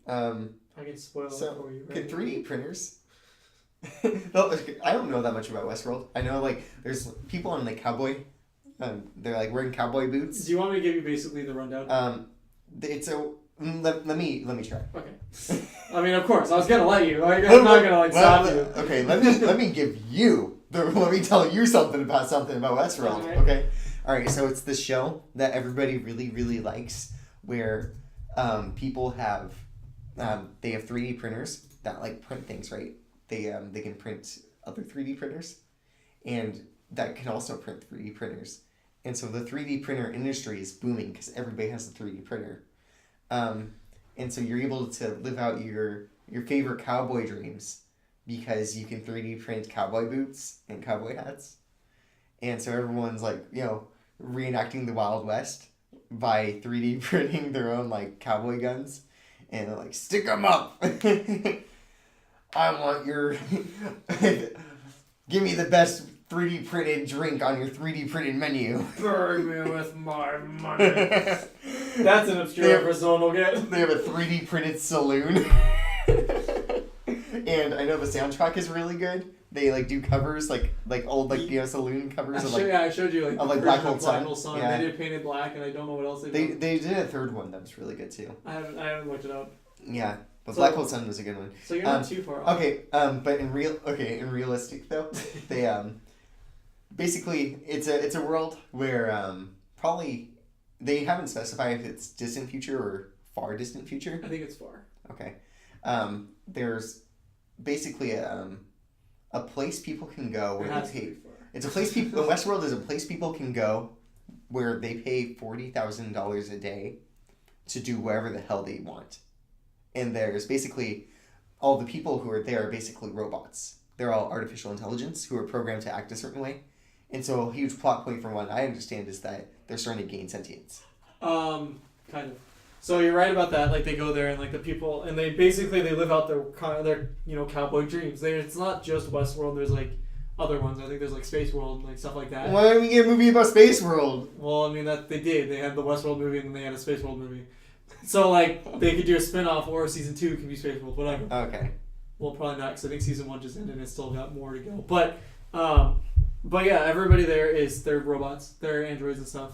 I can spoil it for you. Could 3D printers? I don't know that much about Westworld. I know like there's people in like cowboy. They're like wearing cowboy boots. Do you want me to give you basically the rundown? It's a let me try. Okay. I mean, of course, I was gonna let you. Like, I'm not gonna like stop you. Okay, let me give you let me tell you something about Westworld. Okay. All right. So it's this show that everybody really likes, where people have they have 3D printers that like print things, right? They can print other 3D printers, and that can also print 3D printers. And so the 3D printer industry is booming because everybody has a 3D printer. And so you're able to live out your favorite cowboy dreams because you can 3D print cowboy boots and cowboy hats. And so everyone's like, you know, reenacting the Wild West by 3D printing their own like cowboy guns. And they're like, stick them up. I want your... Give me the best 3D printed drink on your 3D printed menu. Burn me with my money. That's an obscure reference no one will get. They have a 3D printed saloon. And I know the soundtrack is really good. They like do covers like old like you know saloon covers of like I showed you like of like Black Hole Sun. Yeah. They did Painted Black, and I don't know what else they did a third one that was really good too. I haven't looked it up. Yeah, but Black Hole Sun was a good one. So you're not too far off. Okay, but in realistic though, they basically it's a world where probably they haven't specified if it's distant future or far distant future. I think it's far. Okay, there's basically a place people can go where they pay. It's a place people. Westworld is a place people can go where they pay $40,000 a day to do whatever the hell they want, and there's basically all the people who are there are basically robots. They're all artificial intelligence who are programmed to act a certain way, and so a huge plot point from what I understand is that they're starting to gain sentience. Kind of. So you're right about that. Like they go there and like the people and they live out their cowboy dreams. It's not just Westworld. There's like other ones. I think there's like Space World and like stuff like that. Why don't we get a movie about Space World? Well, I mean that they did. They had the Westworld movie and then they had a Space World movie. So like they could do a spin-off or season 2 can be Space World, whatever. Okay. Well, probably not because I think season 1 just ended and it's still got more to go. But yeah, everybody there they're robots. They're androids and stuff.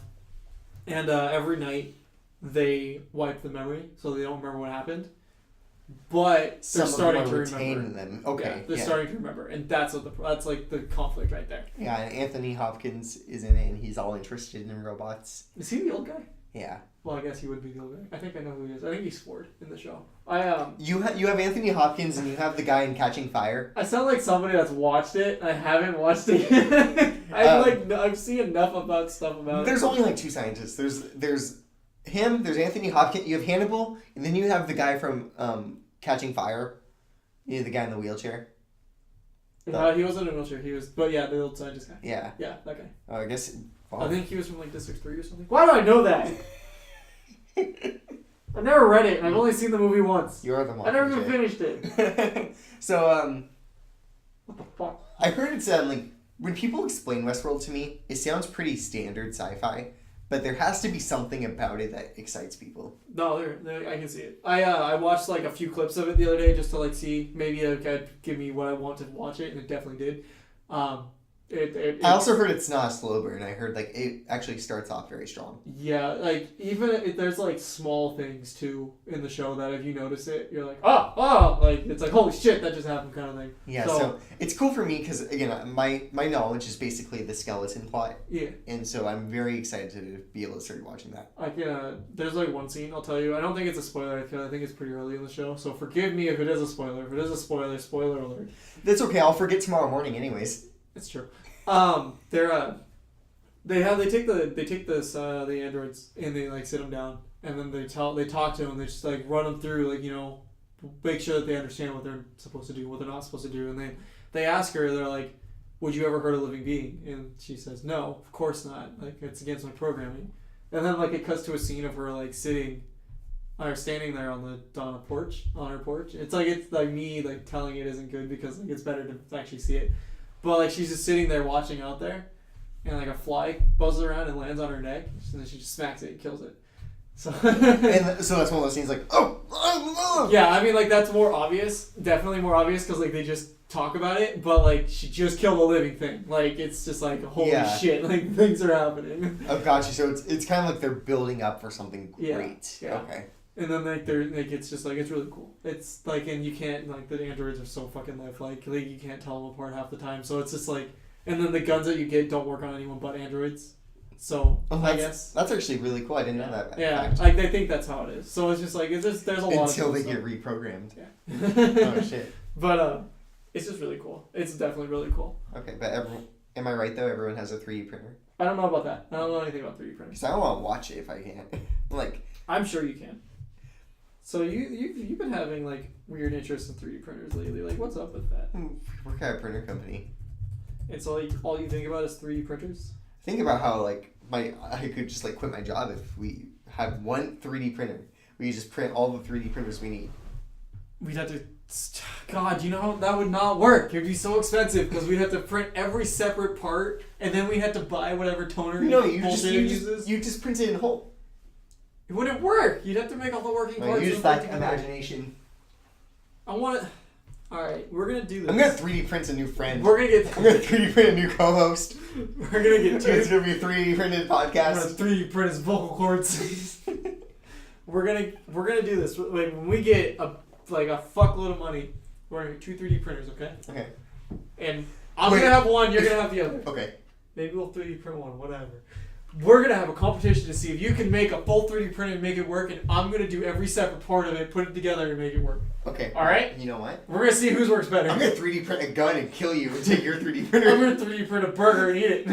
And every night they wipe the memory so they don't remember what happened. But they're starting to remember them. Okay. Yeah, they're starting to remember, and that's like the conflict right there. Yeah, and Anthony Hopkins is in it, and he's all interested in robots. Is he the old guy? Yeah. Well, I guess he would be the old guy. I think I know who he is. I think he's Ford in the show. You have Anthony Hopkins, and you have the guy in Catching Fire. I sound like somebody that's watched it. I haven't watched it. I've seen enough about stuff about There's only like 2 scientists. There's him. There's Anthony Hopkins. You have Hannibal, and then you have the guy from Catching Fire. You know, the guy in the wheelchair. He wasn't in a wheelchair. He was, but yeah, the old scientist guy. Yeah. Yeah, that guy. Oh, I guess. Oh. I think he was from like District 3 or something. Why do I know that? I've never read it, and I've only seen the movie once. You're the one. I never even finished it. So, what the fuck? I heard it's like when people explain Westworld to me, it sounds pretty standard sci-fi, but there has to be something about it that excites people. No, I can see it. I watched like a few clips of it the other day just to like see maybe it could give me what I want to watch it, and it definitely did. I also heard it's not a slow burn. I heard like it actually starts off very strong. Yeah, like even if there's like small things too in the show that if you notice it, you're like, oh, like it's like holy shit that just happened kind of thing. Yeah, so it's cool for me because again, my knowledge is basically the skeleton plot. Yeah. And so I'm very excited to be able to start watching that. I can. There's like one scene I'll tell you. I don't think it's a spoiler because I think it's pretty early in the show. So forgive me if it is a spoiler. If it is a spoiler, spoiler alert. That's okay. I'll forget tomorrow morning, anyways. It's true. They take the androids and they like sit them down and then they talk to them. They just like run them through like make sure that they understand what they're supposed to do, what they're not supposed to do, and they ask her. They're like, "Would you ever hurt a living being?" And she says, "No, of course not. Like it's against my programming." And then like it cuts to a scene of her like sitting or standing there on her porch. It's like me like telling it isn't good because like it's better to actually see it. But like she's just sitting there watching out there, and like a fly buzzes around and lands on her neck, and then she just smacks it and kills it. So and so that's one of those scenes like oh. Yeah, I mean like that's more obvious, definitely more obvious because like they just talk about it, but like she just killed a living thing. Like it's just like holy shit, like things are happening. Oh, gotcha. So it's kind of like they're building up for something great. Yeah. Okay. And then like they're like it's just like it's really cool. It's like and you can't like the androids are so fucking lifelike. Like you can't tell them apart half the time. So it's just like and then the guns that you get don't work on anyone but androids. So I guess that's actually really cool. I didn't know that. Yeah, like they think that's how it is. So it's just like there's a lot until of they stuff. get reprogrammed. Yeah. Oh shit. But it's just really cool. It's definitely really cool. Okay, but am I right though? Everyone has a 3D printer. I don't know about that. I don't know anything about 3D printers. Because I don't want to watch it if I can't. Like I'm sure you can. So you've been having like weird interest in 3D printers lately. Like what's up with that? Work at a printer company. And so like all you think about is 3D printers? Think about how like I could just like quit my job if we had one 3D printer. We just print all the 3D printers we need. We'd have to. God, you know how that would not work. It'd be so expensive because we'd have to print every separate part, and then we had to buy whatever toner. No, you just print it in whole. It wouldn't work. You'd have to make all the working parts. You just lack imagination. I want to. All right, we're gonna do this. I'm gonna 3D print a new friend. I'm gonna 3D print a new co-host. We're gonna get two. It's gonna be a 3D printed podcast. I'm gonna 3D print his vocal cords. We're gonna do this. Like when we get a fuckload of money, we're gonna get 2 3D printers, okay? Okay. And I'm gonna have one. You're gonna have the other. Okay. Maybe we'll 3D print one. Whatever. We're going to have a competition to see if you can make a full 3D print and make it work, and I'm going to do every separate part of it, put it together, and make it work. Okay. All right? You know what? We're going to see whose works better. I'm going to 3D print a gun and kill you and take your 3D printer. I'm going to 3D print a burger and eat it.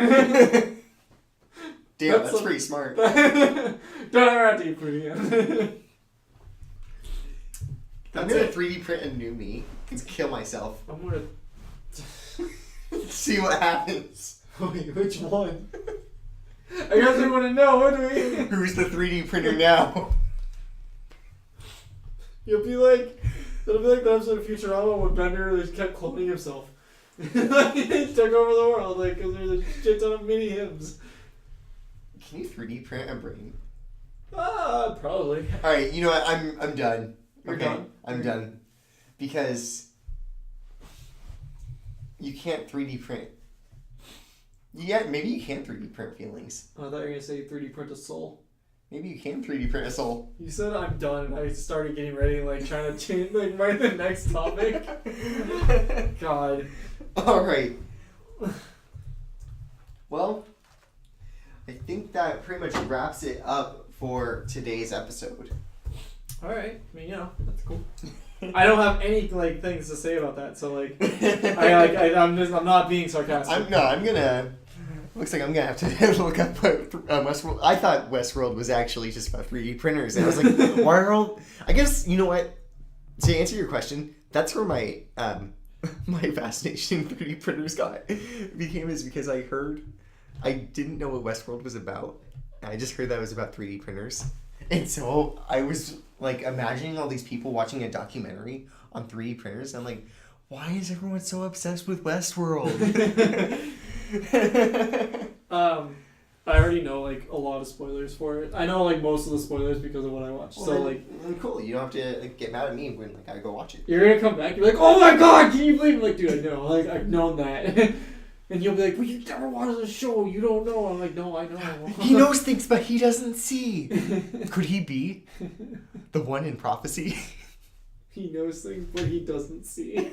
Damn, that's pretty smart. Don't ever have to eat food again. I'm going to 3D print a new me and kill myself. I'm going to... see what happens. Wait, which one? I guess we want to know, what do we? Who's the 3D printer now? It'll be like the episode of Futurama when Bender just kept cloning himself. He took over the world, like, because there's a shit ton of mini hymns. Can you 3D print a brain? Probably. All right, you know what? I'm done. You're okay, done? I'm done. Because you can't 3D print. Yeah, maybe you can 3D print feelings. I thought you were gonna say 3D print a soul. Maybe you can 3D print a soul. You said I'm done, and I started getting ready, like trying to change, like write the next topic. God. All right. Well, I think that pretty much wraps it up for today's episode. All right. I mean, that's cool. I don't have any like things to say about that, so like, I'm not being sarcastic. Looks like I'm gonna have to look up Westworld. I thought Westworld was actually just about 3D printers, and I was like, why are all? I guess you know what. To answer your question, that's where my my fascination in 3D printers became is because I didn't know what Westworld was about. I just heard that it was about 3D printers, and so I was like imagining all these people watching a documentary on 3D printers. And I'm like, why is everyone so obsessed with Westworld? I already know like a lot of spoilers for it. I know like most of the spoilers because of what I watched. Well, so then, like, cool. You don't have to get mad at me when like I go watch it. you're gonna come back. You're like, oh my god, can you believe it? Like, dude, I know. Like, I've known that. And you'll be like, well, you never watched the show. You don't know. I'm like, no, I know. He knows things, but he doesn't see. Could he be the one in prophecy? He knows things, but he doesn't see.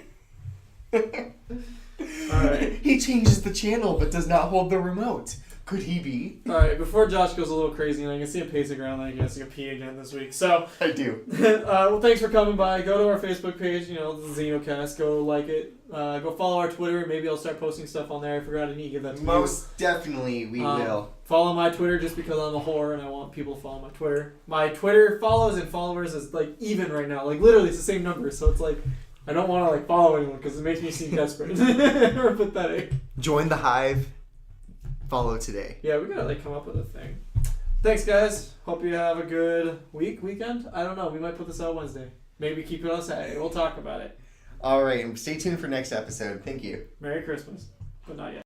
Alright. He changes the channel, but does not hold the remote. Could he be? Alright, before Josh goes a little crazy and I can see him pacing around, I guess I can pee again this week. So, I do. well, thanks for coming by. Go to our Facebook page, the Xenocast. Go like it. Go follow our Twitter. Maybe I'll start posting stuff on there. I forgot I need to give that to you. Most definitely we will. Follow my Twitter just because I'm a whore and I want people to follow my Twitter. My Twitter follows and followers is like even right now. Like literally it's the same number. So it's like I don't want to like follow anyone because it makes me seem desperate or pathetic. Join the hive. Follow today. Yeah, we gotta like come up with a thing. Thanks, guys. Hope you have a good weekend. I don't know. We might put this out Wednesday. Maybe keep it on Saturday. We'll talk about it. All right. Stay tuned for next episode. Thank you. Merry Christmas, but not yet.